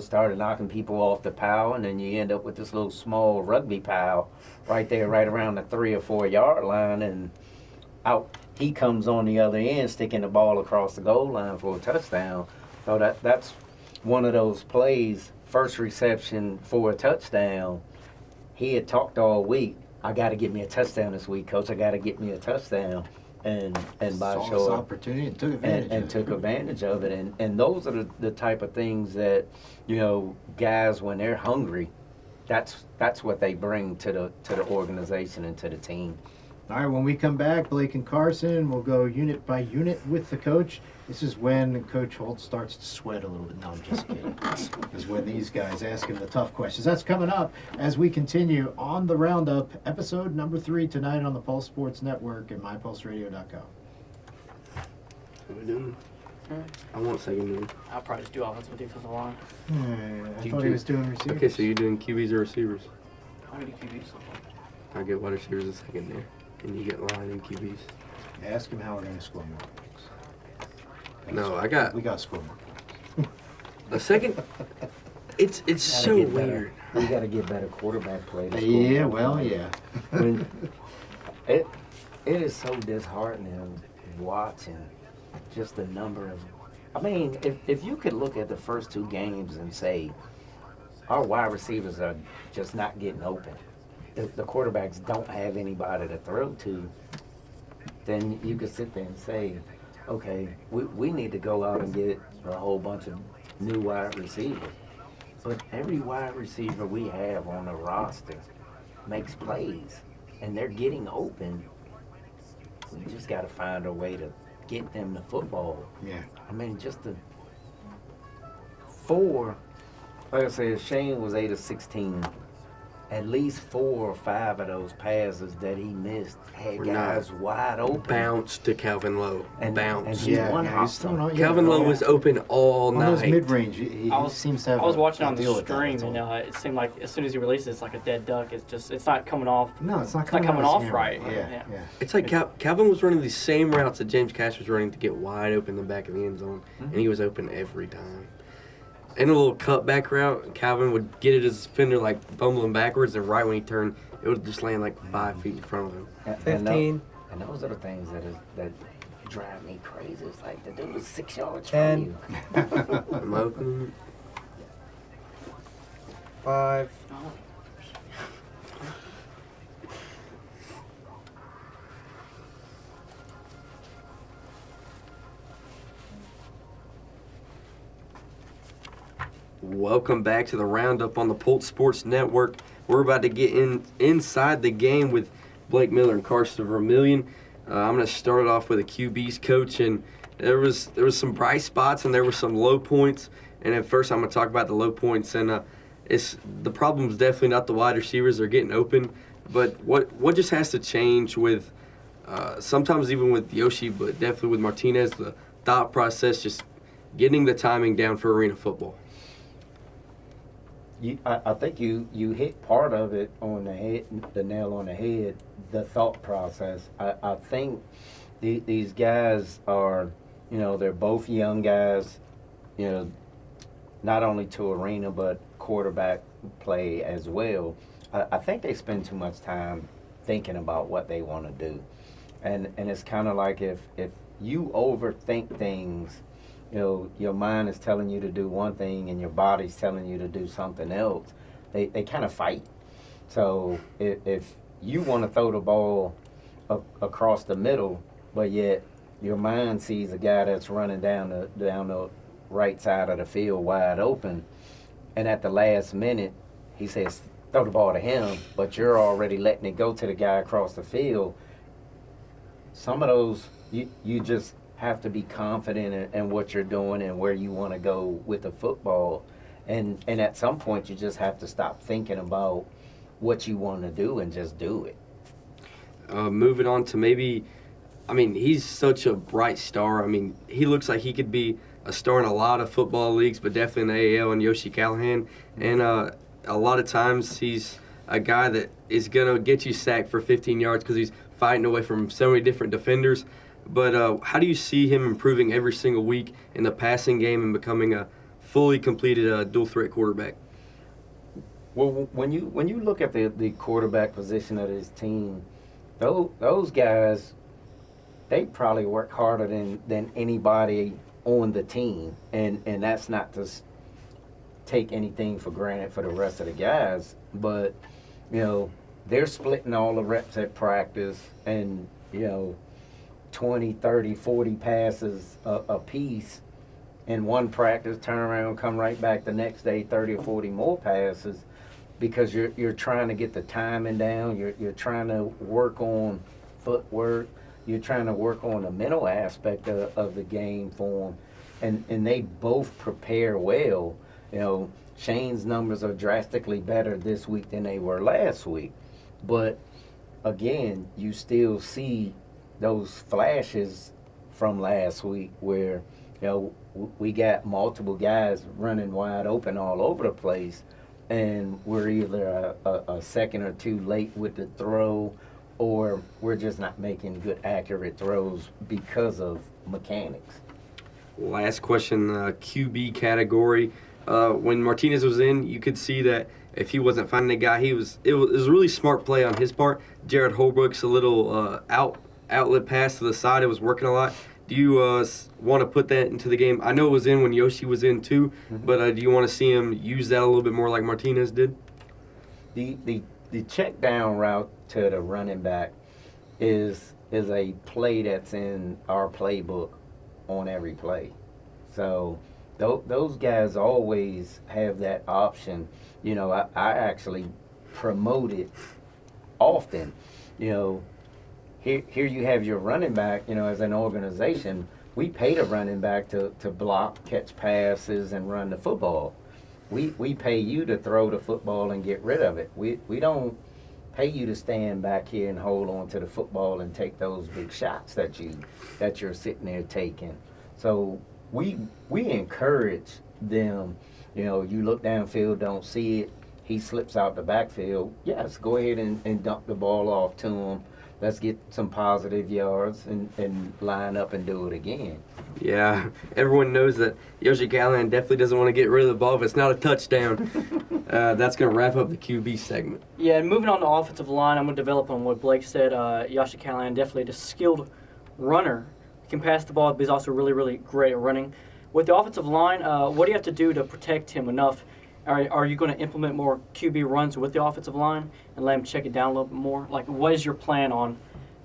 started knocking people off the pile, and then you end up with this little small rugby pile right there, right around the 3 or 4 yard line, and out he comes on the other end, sticking the ball across the goal line for a touchdown. So that's one of those plays, first reception for a touchdown. He had talked all week, I got to get me a touchdown this week, Coach. I got to get me a touchdown. And by Saw sure this opportunity and took advantage and of took it. advantage of it. And those are the type of things that, guys, when they're hungry, that's what they bring to the organization and to the team. All right, when we come back, Blake and Carson, we'll go unit by unit with the coach. This is when Coach Holt starts to sweat a little bit. No, I'm just kidding. This is when these guys ask him the tough questions. That's coming up as we continue on the Roundup, episode number 3 tonight on the Pulse Sports Network and mypulseradio.com. What are we doing? I want second unit. I'll probably just do offensive defensive line. I thought he was doing receivers. Okay, so you're doing QBs or receivers? I'm going to do QBs. I get wide receivers a second there, and you get line and QBs. Ask him how we're going to score more points. No, We got to score more points. a second. It's so Get better. weird. We got to get better quarterback play. to score Yeah, more well, points. yeah. When it is so disheartening watching just the number of. I mean, if you could look at the first 2 games and say our wide receivers are just not getting open, the quarterbacks don't have anybody to throw to, then you could sit there and say, okay, we need to go out and get a whole bunch of new wide receivers. But every wide receiver we have on the roster makes plays, and they're getting open. We just got to find a way to get them the football. Yeah. I mean, just the 4, like I said, Shane was 8 of 16 at least 4 or 5 of those passes that he missed had Were guys wide open. Bounce to Calvin Lowe. And Bounce. he Yeah, one he's hops throwing them. on. Calvin Lowe was open all on those night. mid-range. He seems to have. I was watching a on the deal with that, stream, that's all. and it seemed like as soon as he releases, it's like a dead duck. It's not coming off. No, it's not It's not coming, coming out of off his right. hammer. Yeah. Yeah. It's like Calvin was running these same routes that James Cash was running to get wide open in the back of the end zone, and he was open every time. And a little cutback route, Calvin would get at his defender like bumbling backwards, and right when he turned, it would just land like 5 feet in front of him. And 15. And those are the things that drive me crazy. It's like the dude was 6 yards 10. from you. I'm open. 5. Welcome back to the Roundup on the Pulse Sports Network. We're about to get inside the game with Blake Miller and Carson Vermillion. I'm going to start it off with a QB's coach, and there was some bright spots and there were some low points. And at first, I'm going to talk about the low points, and it's the problem is definitely not the wide receivers; they're getting open. But what just has to change with sometimes even with Yoshi, but definitely with Martinez, the thought process, just getting the timing down for arena football. I think you hit part of it on the head, the nail on the head, the thought process. I think these guys are, they're both young guys, not only to arena but quarterback play as well. I think they spend too much time thinking about what they want to do. And it's kind of like if you overthink things, your mind is telling you to do one thing and your body's telling you to do something else, they kind of fight. So if you want to throw the ball across the middle, but yet your mind sees a guy that's running down the right side of the field wide open, and at the last minute he says throw the ball to him, but you're already letting it go to the guy across the field. Some of those you just have to be confident in what you're doing and where you want to go with the football, and at some point you just have to stop thinking about what you want to do and just do it. Moving on to he's such a bright star. He looks like he could be a star in a lot of football leagues, but definitely in the AAL and Yoshi Callahan. And a lot of times he's a guy that is going to get you sacked for 15 yards because he's fighting away from so many different defenders. But how do you see him improving every single week in the passing game and becoming a fully completed dual-threat quarterback? Well, when you look at the quarterback position of his team, those guys, they probably work harder than anybody on the team, and that's not to take anything for granted for the rest of the guys, but they're splitting all the reps at practice, and 20, 30, 40 passes a piece in one practice, turn around, come right back the next day, 30 or 40 more passes, because you're trying to get the timing down, you're trying to work on footwork, you're trying to work on the mental aspect of the game for them, and they both prepare well. Shane's numbers are drastically better this week than they were last week, but again, you still see those flashes from last week where we got multiple guys running wide open all over the place, and we're either a second or two late with the throw, or we're just not making good accurate throws because of mechanics. Last question, QB category. When Martinez was in, you could see that if he wasn't finding a guy, it was a really smart play on his part. Jared Holbrook's a little outlet pass to the side. It was working a lot. Do you want to put that into the game? I know it was in when Yoshi was in too, but do you want to see him use that a little bit more like Martinez did? The check down route to the running back is a play that's in our playbook on every play. So those guys always have that option. I actually promote it often. Here you have your running back, as an organization, we pay the running back to block, catch passes, and run the football. we pay you to throw the football and get rid of it. We don't pay you to stand back here and hold on to the football and take those big shots that you're sitting there taking. So we encourage them. You know, you look downfield, don't see it. He slips out the backfield. Yes, go ahead and dump the ball off to him. Let's get some positive yards and line up and do it again. Yeah, everyone knows that Yoshi Callahan definitely doesn't want to get rid of the ball if it's not a touchdown. That's going to wrap up the QB segment. Yeah, and moving on to offensive line, I'm going to develop on what Blake said. Yoshi Callahan definitely a skilled runner. He can pass the ball, but he's also really, really great at running. With the offensive line, what do you have to do to protect him enough? Are you going to implement more QB runs with the offensive line and let him check it down a little bit more? Like, what is your plan on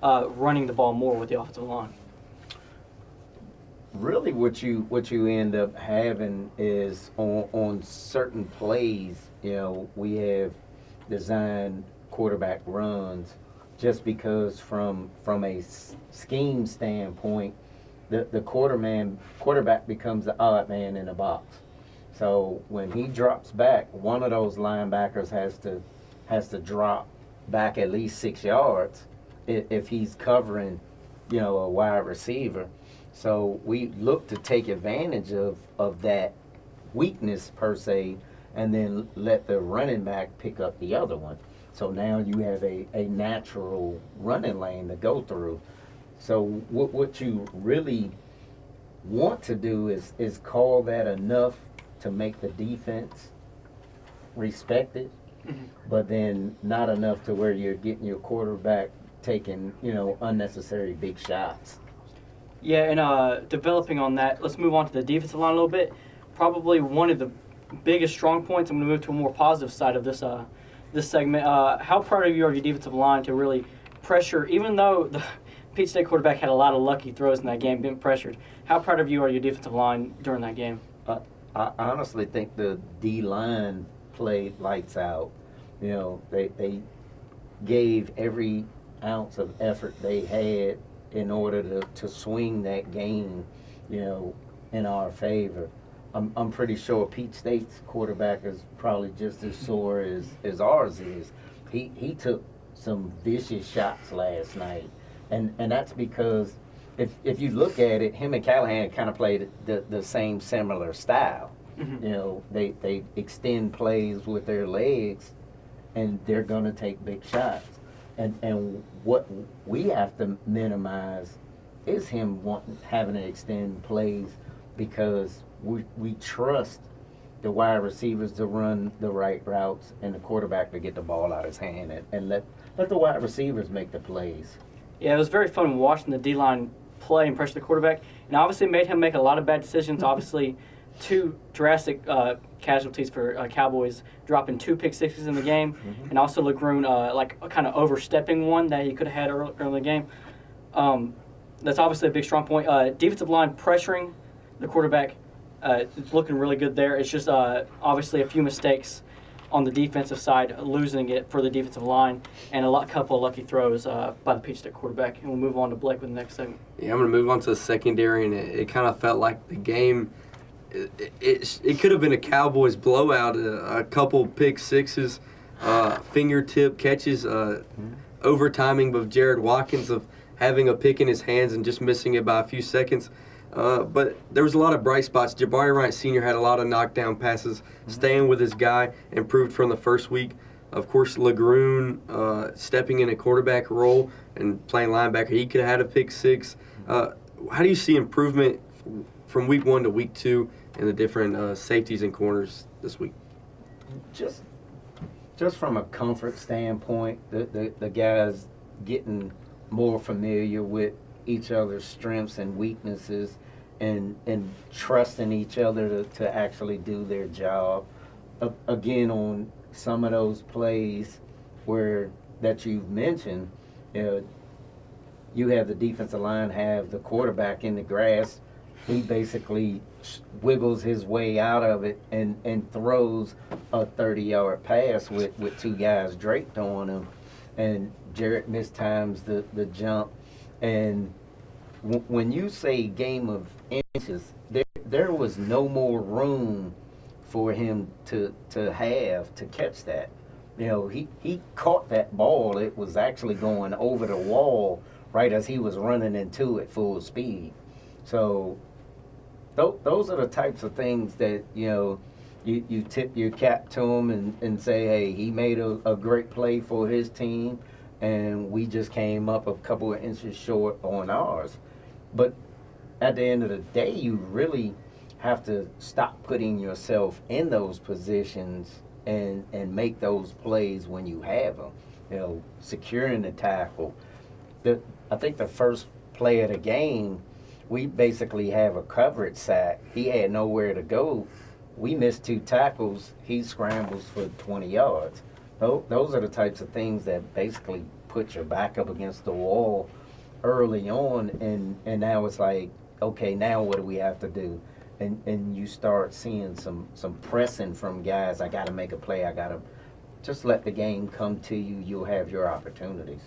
running the ball more with the offensive line? Really, what you end up having is on certain plays. You know, we have designed quarterback runs just because from a scheme standpoint, the quarterback becomes the odd man in the box. So when he drops back, one of those linebackers has to drop back at least 6 yards if he's covering, you know, a wide receiver. So we look to take advantage of that weakness per se, and then let the running back pick up the other one. So now you have a natural running lane to go through. So what you really want to do is call that enough to make the defense respect it, but then not enough to where you're getting your quarterback taking, you know, unnecessary big shots. Yeah, and developing on that, let's move on to the defensive line a little bit. Probably one of the biggest strong points. I'm going to move to a more positive side of this segment. How proud are you of your defensive line to really pressure, even though the Peach State quarterback had a lot of lucky throws in that game, getting pressured. How proud of you are your defensive line during that game? I honestly think the D-line played lights out. You know, they gave every ounce of effort they had in order to swing that game, you know, in our favor. I'm pretty sure Peach State's quarterback is probably just as sore as ours is. He took some vicious shots last night, and that's because if you look at it, him and Callahan kind of played the same similar style. Mm-hmm. You know, they extend plays with their legs, and they're going to take big shots. And what we have to minimize is him having to extend plays, because we trust the wide receivers to run the right routes and the quarterback to get the ball out of his hand and let the wide receivers make the plays. Yeah, it was very fun watching the D-line play and pressure the quarterback, and obviously made him make a lot of bad decisions. Obviously, two drastic casualties for Cowboys, dropping 2 pick sixes in the game, and also LeGrune kind of overstepping one that he could have had earlier in the game. That's obviously a big strong point. Defensive line pressuring the quarterback, it's looking really good there. It's just obviously a few mistakes on the defensive side, losing it for the defensive line, and a couple of lucky throws by the Peach State quarterback. And we'll move on to Blake with the next segment. Yeah, I'm going to move on to the secondary, and it kind of felt like the game, it could have been a Cowboys blowout, a couple pick sixes, fingertip catches, overtiming of Jared Watkins of having a pick in his hands and just missing it by a few seconds. But there was a lot of bright spots. Jabari Bryant Sr. had a lot of knockdown passes, staying with his guy, improved from the first week. Of course, LeGrune stepping in a quarterback role and playing linebacker. He could have had a pick six. How do you see improvement from week 1 to week 2 in the different safeties and corners this week? Just from a comfort standpoint, the guys getting more familiar with each other's strengths and weaknesses, and trusting each other to actually do their job. Again, on some of those plays that you've mentioned, you have the defensive line have the quarterback in the grass. He basically wiggles his way out of it and throws a 30-yard pass with 2 guys draped on him, and Jarrett mistimes the jump. And when you say game of inches, there was no more room for him to have to catch that. You know, he caught that ball. It was actually going over the wall right as he was running into it full speed. So those are the types of things that, you know, you tip your cap to him and say, hey, he made a great play for his team, and we just came up a couple of inches short on ours. But at the end of the day, you really have to stop putting yourself in those positions and make those plays when you have them. You know, securing the tackle. I think the first play of the game, we basically have a coverage sack. He had nowhere to go. We missed 2 tackles. He scrambles for 20 yards. Those are the types of things that basically put your back up against the wall early on, and now it's like, okay, now what do we have to do? And you start seeing some pressing from guys. I got to make a play. I got to just let the game come to you. You'll have your opportunities.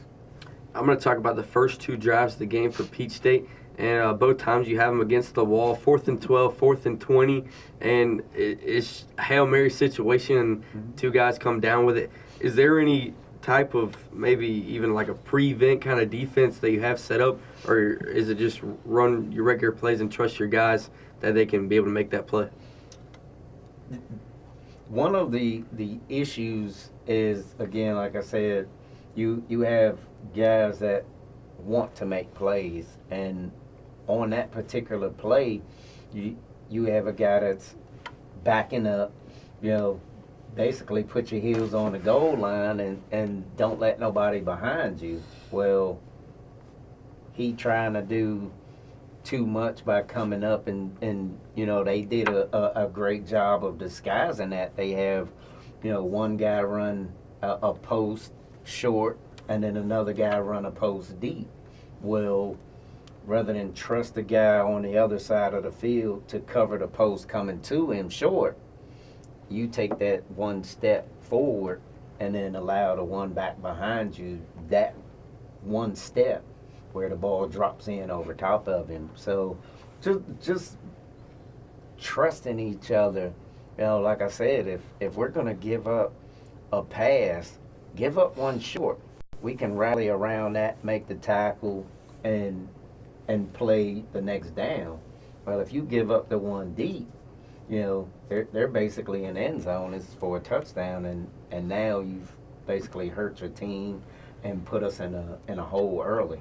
I'm going to talk about the first 2 drives of the game for Peach State. And both times you have them against the wall, 4th and 12, 4th and 20, and it's a Hail Mary situation, and 2 guys come down with it. Is there any type of maybe even like a prevent kind of defense that you have set up, or is it just run your regular plays and trust your guys that they can be able to make that play? One of the issues is, again, like I said, you have guys that want to make plays, and on that particular play, you have a guy that's backing up, you know, basically put your heels on the goal line and don't let nobody behind you. Well, he trying to do too much by coming up, and you know, they did a great job of disguising that. They have, you know, one guy run a post short and then another guy run a post deep. Well, rather than trust the guy on the other side of the field to cover the post coming to him short, you take that one step forward and then allow the one back behind you that one step where the ball drops in over top of him. So just trusting each other. You know, like I said, if we're going to give up a pass, give up one short. We can rally around that, make the tackle, and play the next down. Well, if you give up the one deep, you know, they're basically in the end zone. It's for a touchdown, and now you've basically hurt your team and put us in a hole early.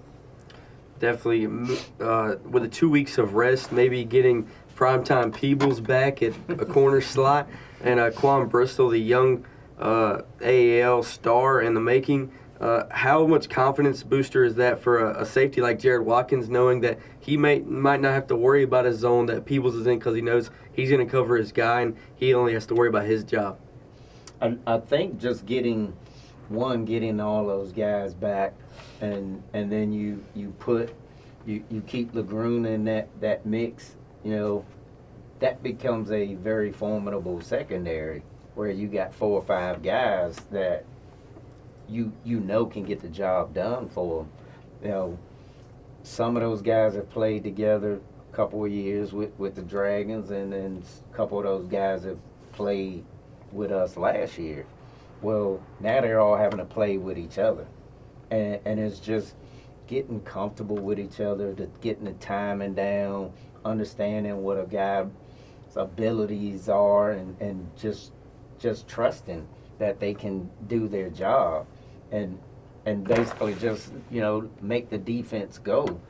Definitely, with the 2 weeks of rest, maybe getting primetime Peebles back at a corner slot, and Quan Bristol, the young AAL star in the making. How much confidence booster is that for a safety like Jared Watkins, knowing that he might not have to worry about his zone that Peebles is in because he knows he's going to cover his guy and he only has to worry about his job? I think just getting all those guys back, and then you keep LeGrune in that mix, you know, that becomes a very formidable secondary where you got 4 or 5 guys that you know can get the job done for them. You know, some of those guys have played together a couple of years with the Dragons, and then a couple of those guys have played with us last year. Well, now they're all having to play with each other, and it's just getting comfortable with each other, getting the timing down, understanding what a guy's abilities are, and just trusting that they can do their job, and basically just, you know, make the defense go.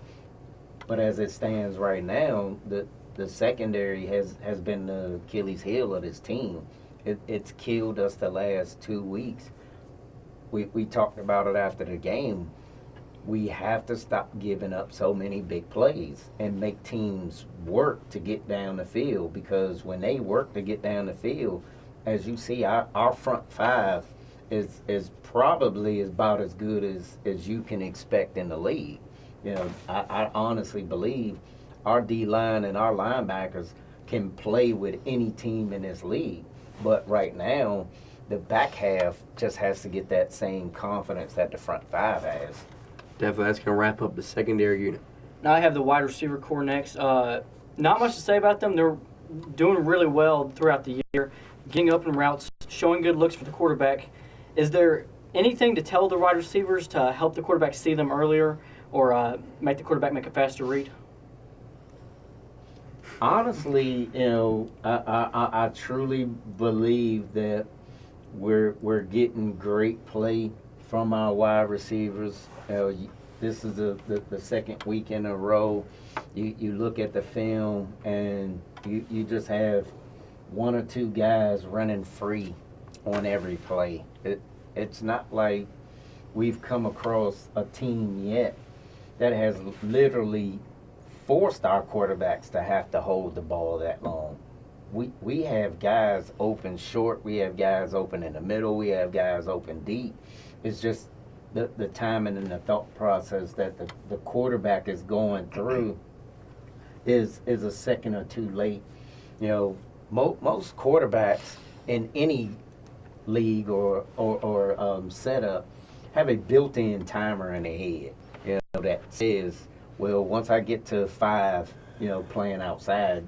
But as it stands right now, the secondary has been the Achilles heel of this team. It's killed us the last 2 weeks. We talked about it after the game. We have to stop giving up so many big plays and make teams work to get down the field, because when they work to get down the field, as you see, our front 5 is probably about as good as you can expect in the league. You know, I honestly believe our D-line and our linebackers can play with any team in this league. But right now, the back half just has to get that same confidence that the front 5 has. Definitely, that's going to wrap up the secondary unit. Now I have the wide receiver core next. Not much to say about them. They're doing really well throughout the year, getting open routes, showing good looks for the quarterback. Is there anything to tell the wide receivers to help the quarterback see them earlier or make the quarterback make a faster read? Honestly, I truly believe that we're getting great play from our wide receivers. This is the second week in a row. You look at the film and you just have one or two guys running free on every play. It's not like we've come across a team yet that has literally forced our quarterbacks to have to hold the ball that long. We have guys open short, we have guys open in the middle, we have guys open deep. It's just the timing and the thought process that the quarterback is going through is a second or two late. Most quarterbacks in any league or setup have a built-in timer in their head, that says, well, once I get to 5, playing outside,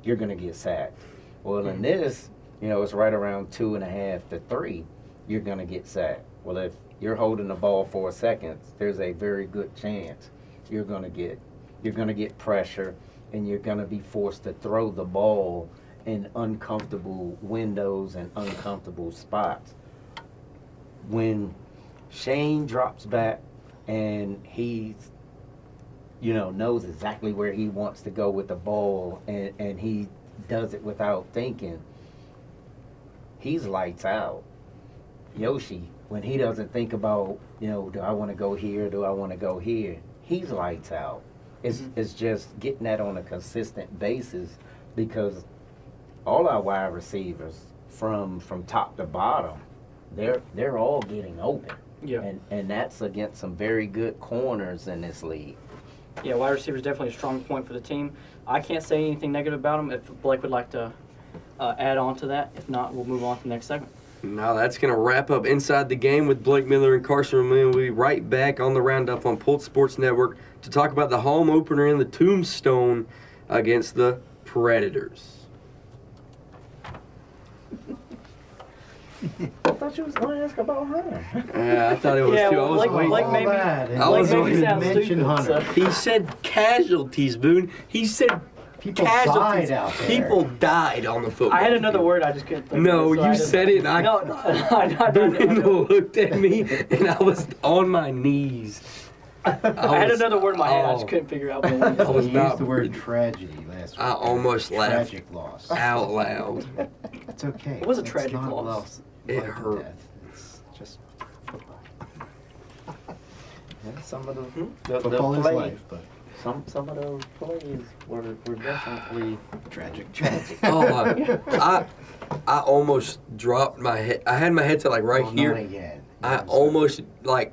you're going to get sacked. Well, in this, it's right around 2.5 to 3, you're going to get sacked. Well, if you're holding the ball 4 seconds, there's a very good chance you're going to get pressure, and you're going to be forced to throw the ball in uncomfortable windows and uncomfortable spots. When Shane drops back and he's knows exactly where he wants to go with the ball, and he does it without thinking, he's lights out. Yoshi, when he doesn't think about, do I want to go here, do I want to go here, he's lights out. It's just getting that on a consistent basis, because all our wide receivers from top to bottom, they're all getting open. Yeah. And that's against some very good corners in this league. Yeah, wide receiver is definitely a strong point for the team. I can't say anything negative about him. If Blake would like to add on to that. If not, we'll move on to the next segment. Now that's going to wrap up Inside the Game with Blake Miller and Carson Vermillion. We'll be right back on the Roundup on Pulse Sports Network to talk about the home opener in the Tombstone against the Predators. I thought you was going to ask about Hunter. Yeah, I thought it was too. I was waiting. Blake made me, I was Blake made me waiting sound to mention stupid. Hunter. So. He said casualties, Boone. He said People casualties. died out there. People died on the football I had another field. word, I just couldn't think No, of it. So you I just- said it, and I No, Boone looked at me, and I was on my knees. I had was- another word in my head, I just oh. couldn't figure out what it I was. was He not used the word breathing. tragedy last week. I almost laughed Tragic loss. out loud. That's okay. It was a It's tragic not loss. It life and hurt. death. It's just football. Yeah, some of the Football is play, life, but some of those plays were definitely tragic. Oh, I almost dropped my head. I had my headset like right Oh, here. Not again. I almost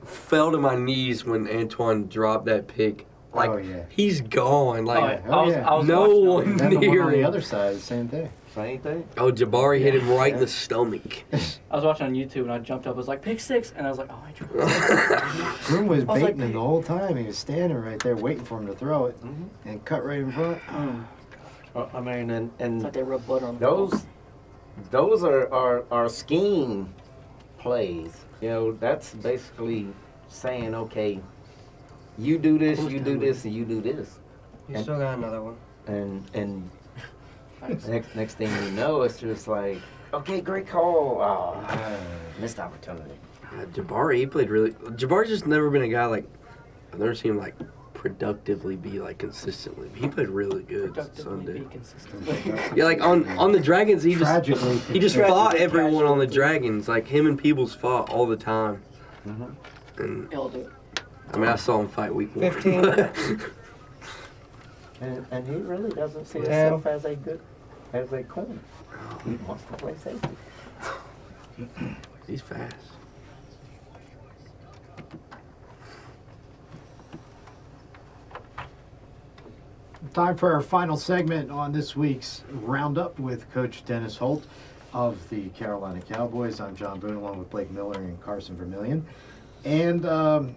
fell to my knees when Antoine dropped that pick. Like Oh, yeah. he's gone. Like Oh, yeah. I was no watching one And then the one near on the him. other side, same thing. same thing. Oh, Jabari hit him right in the stomach. I was watching on YouTube and I jumped up. I was like, pick 6. And I was like, oh, I dropped. Groom was I was baiting like- him the whole time. He was standing right there waiting for him to throw it and cut right in front. I mean, It's and like they rub butter on the ball. those are scheme plays. That's basically saying, okay, you do this, you do this, and you do this, You still got another one. and next thing you know, it's just like, okay, great call. Oh, missed opportunity. Jabari, he played really. Jabari's just never been a guy I've never seen him productively be consistently. He played really good Productively Sunday. be consistent. Yeah, on the Dragons, he just Tragically. fought everyone on the casualty. Dragons. Him and Peebles fought all the time. And He'll do it. I mean, I saw him fight week 1. 15. And he really doesn't see Damn. himself as a corner. He wants to play safety. He's fast. Time for our final segment on this week's Roundup with Coach Dennis Holt of the Carolina Cowboys. I'm John Boone, along with Blake Miller and Carson Vermillion. And, of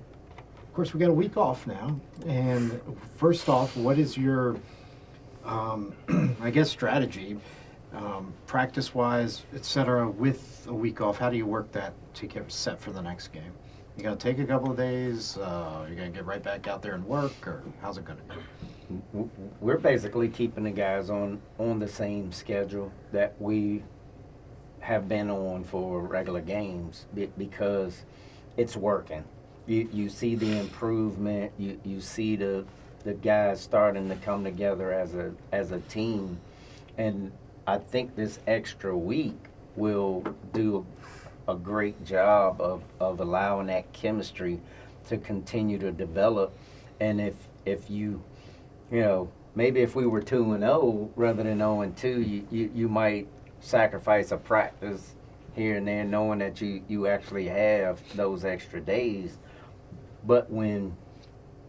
course, we got a week off now. And first off, what is your, I I guess strategy, practice-wise, etc. With a week off, how do you work that to get set for the next game? You gonna take a couple of days? You're gonna get right back out there and work, or how's it gonna be? We're basically keeping the guys on the same schedule that we have been on for regular games because it's working. You see the improvement. You see the guys starting to come together as a team, and I think this extra week will do a great job of allowing that chemistry to continue to develop. And if you know, maybe if we were 2-0 rather than 0-2, you might sacrifice a practice here and there, knowing that you actually have those extra days. But when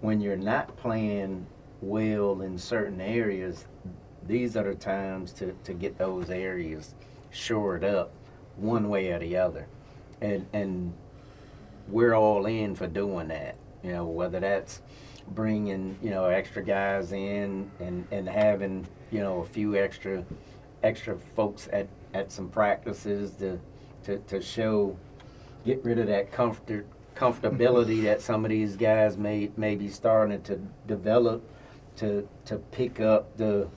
you're not playing well in certain areas, these are the times to get those areas shored up one way or the other. And we're all in for doing that, you know, whether that's bringing, you know, extra guys in and having, you know, a few extra folks at some practices to show, get rid of that comfortability that some of these guys may be starting to develop, to pick up the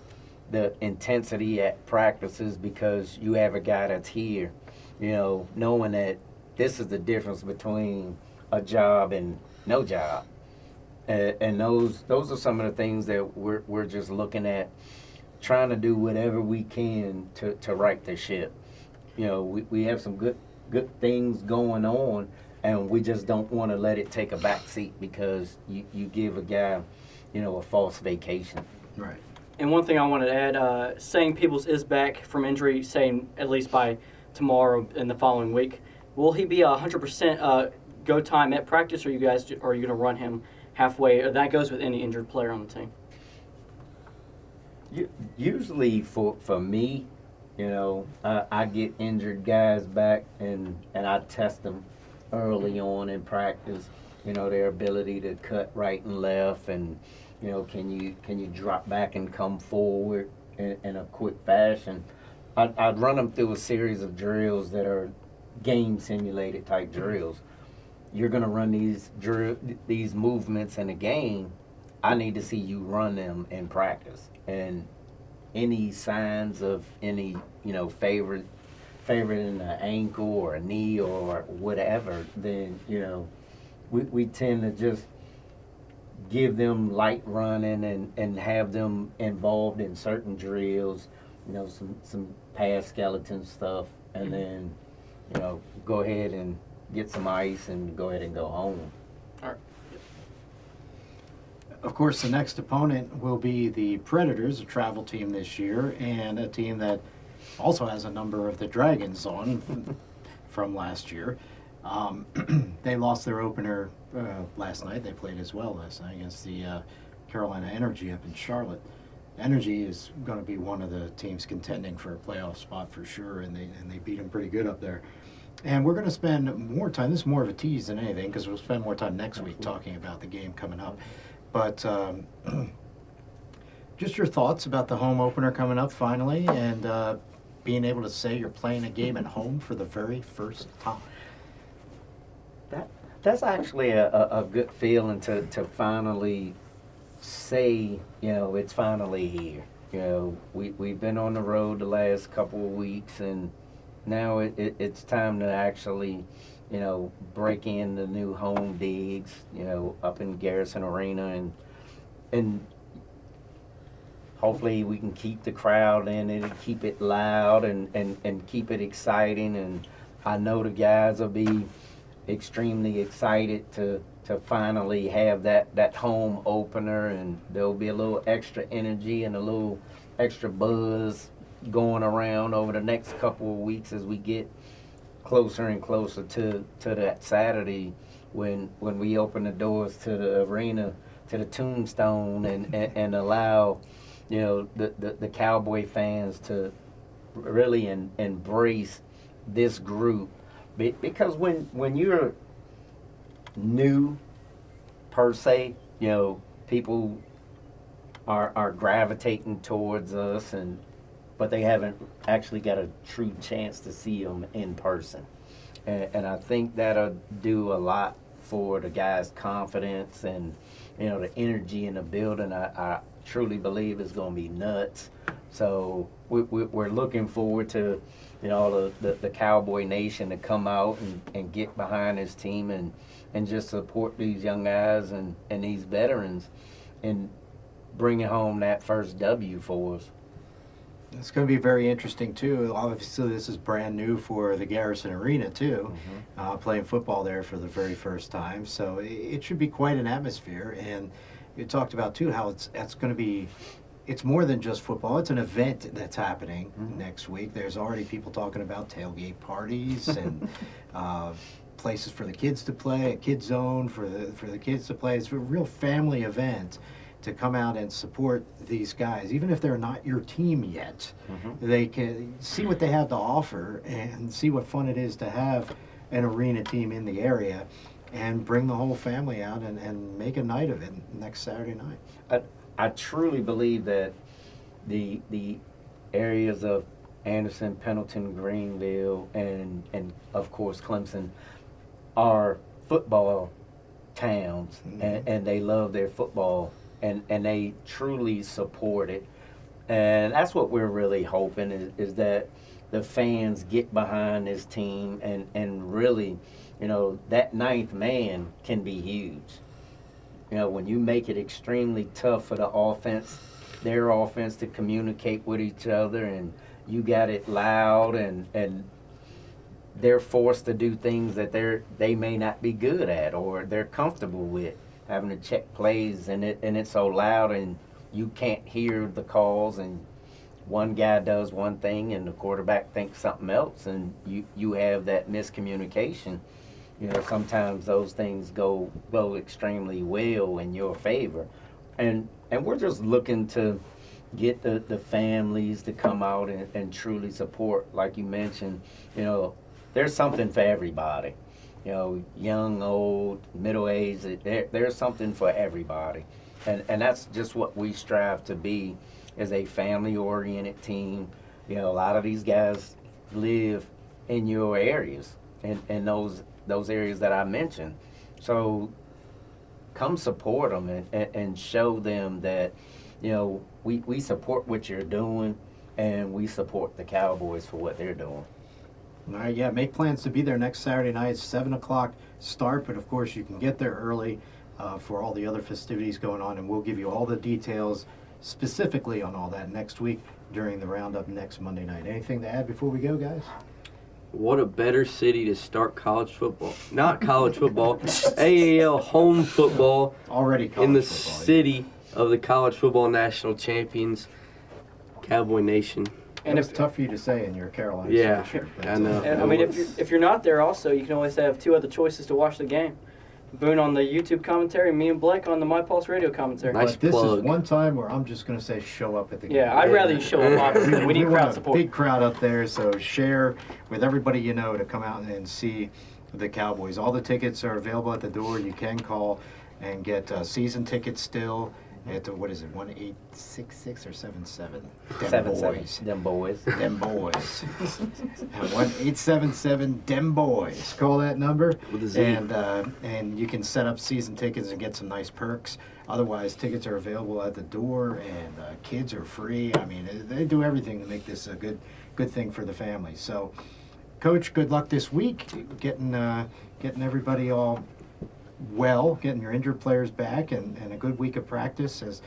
intensity at practices, because you have a guy that's here, you know, knowing that this is the difference between a job and no job. And those are some of the things that we're just looking at, trying to do whatever we can to right the ship. You know, we have some good things going on, and we just don't want to let it take a back seat because you give a guy, you know, a false vacation. Right. And one thing I wanted to add, saying Peebles is back from injury, saying at least by tomorrow and the following week, will he be 100% go time at practice, or are you going to run him halfway? Or that goes with any injured player on the team. Usually for me, you know, I get injured guys back and I test them early on in practice, you know, their ability to cut right and left, and, you know, can you drop back and come forward in a quick fashion. I'd run them through a series of drills that are game simulated type drills. You're going to run these movements in a game. I need to see you run them in practice. And any signs of any, you know, favorite in an ankle or a knee or whatever, then, you know, we tend to just give them light running and have them involved in certain drills, you know, some past skeleton stuff, and then, you know, go ahead and get some ice and go ahead and go home. All right. Of course, the next opponent will be the Predators, a travel team this year, and a team that also has a number of the Dragons on from last year. They lost their opener last night. They played as well last night against the Carolina Energy up in Charlotte. Energy is going to be one of the teams contending for a playoff spot for sure, and they beat them pretty good up there. And we're going to spend more time, this is more of a tease than anything, because we'll spend more time next week talking about the game coming up. But just your thoughts about the home opener coming up finally, and being able to say you're playing a game at home for the very first time. That's actually a good feeling to finally say, you know, it's finally here. You know, we've been on the road the last couple of weeks, and now it's time to actually, you know, break in the new home digs, you know, up in Garrison Arena, and hopefully we can keep the crowd in it and keep it loud and keep it exciting. And I know the guys will be extremely excited to finally have that home opener, and there'll be a little extra energy and a little extra buzz going around over the next couple of weeks as we get closer and closer to that Saturday when we open the doors to the arena, to the Tombstone, and allow, you know, the Cowboy fans to really embrace this group. Because when you're new per se, you know, people are gravitating towards us, but they haven't actually got a true chance to see them in person. And I think that'll do a lot for the guys' confidence and, the energy in the building. I truly believe it's going to be nuts. So we're looking forward to, all the Cowboy Nation to come out and get behind this team and just support these young guys and these veterans and bringing home that first W for us. It's going to be very interesting, too. Obviously, this is brand new for the Garrison Arena, too, playing football there for the very first time. So it should be quite an atmosphere. And you talked about, too, how it's going to be, it's more than just football. It's an event that's happening next week. There's already people talking about tailgate parties and places for the kids to play, a kid zone for the kids to play. It's a real family event to come out and support these guys. Even if they're not your team yet, they can see what they have to offer and see what fun it is to have an arena team in the area and bring the whole family out and make a night of it next Saturday night. I truly believe that the areas of Anderson, Pendleton, Greenville, and of course Clemson are football towns, and they love their football. And they truly support it. And that's what we're really hoping is that the fans get behind this team and really, that ninth man can be huge. When you make it extremely tough for the offense, their offense to communicate with each other, and you got it loud and they're forced to do things that they may not be good at or they're comfortable with. Having to check plays and it's so loud and you can't hear the calls, and one guy does one thing and the quarterback thinks something else, and you have that miscommunication. Sometimes those things go extremely well in your favor, and we're just looking to get the families to come out and truly support. Like you mentioned, there's something for everybody. Young, old, middle-aged, there's something for everybody. And that's just what we strive to be as a family-oriented team. A lot of these guys live in your areas and those areas that I mentioned. So come support them and show them that, we support what you're doing and we support the Cowboys for what they're doing. All right, yeah, make plans to be there next Saturday night, 7 o'clock start, but of course you can get there early for all the other festivities going on, and we'll give you all the details specifically on all that next week during the Roundup next Monday night. Anything to add before we go, guys? What a better city to start college football. Not college football, AAL home football. Already college in the football, city of the college football national champions, Cowboy Nation. And it's tough for you to say in your Carolina sweatshirt. I know. And, I mean, if you're not there also, you can always have two other choices to watch the game. Boone on the YouTube commentary, me and Blake on the My Pulse Radio commentary. Nice But this plug. is one time where I'm just going to say show up at the game. Yeah, I'd rather you show up, obviously. We need want crowd a support. big crowd up there, so share with everybody you know to come out and see the Cowboys. All the tickets are available at the door. You can call and get season tickets still. At what is it, 1-866 or 77? Dem Boys. Them boys. Dem Boys. 1-877 Dem Boys. Call that number, With a Z. and you can set up season tickets and get some nice perks. Otherwise, tickets are available at the door, and kids are free. I mean, they do everything to make this a good thing for the family. So, Coach, good luck this week, getting everybody all well, getting your injured players back, and a good week of practice. And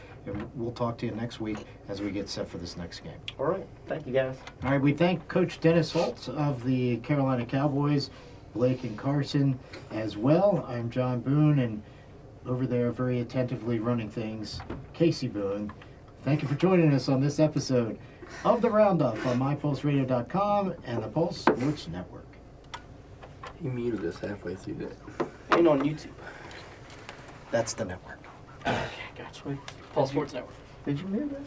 we'll talk to you next week as we get set for this next game. All right. Thank you, guys. All right, we thank Coach Dennis Holtz of the Carolina Cowboys, Blake and Carson as well. I'm John Boone, and over there very attentively running things, Casey Boone. Thank you for joining us on this episode of the Roundup on MyPulseRadio.com and the Pulse Sports Network. He muted us halfway through that. And on YouTube. That's the network. Okay, gotcha. Pulse Sports Network. Did you mute us?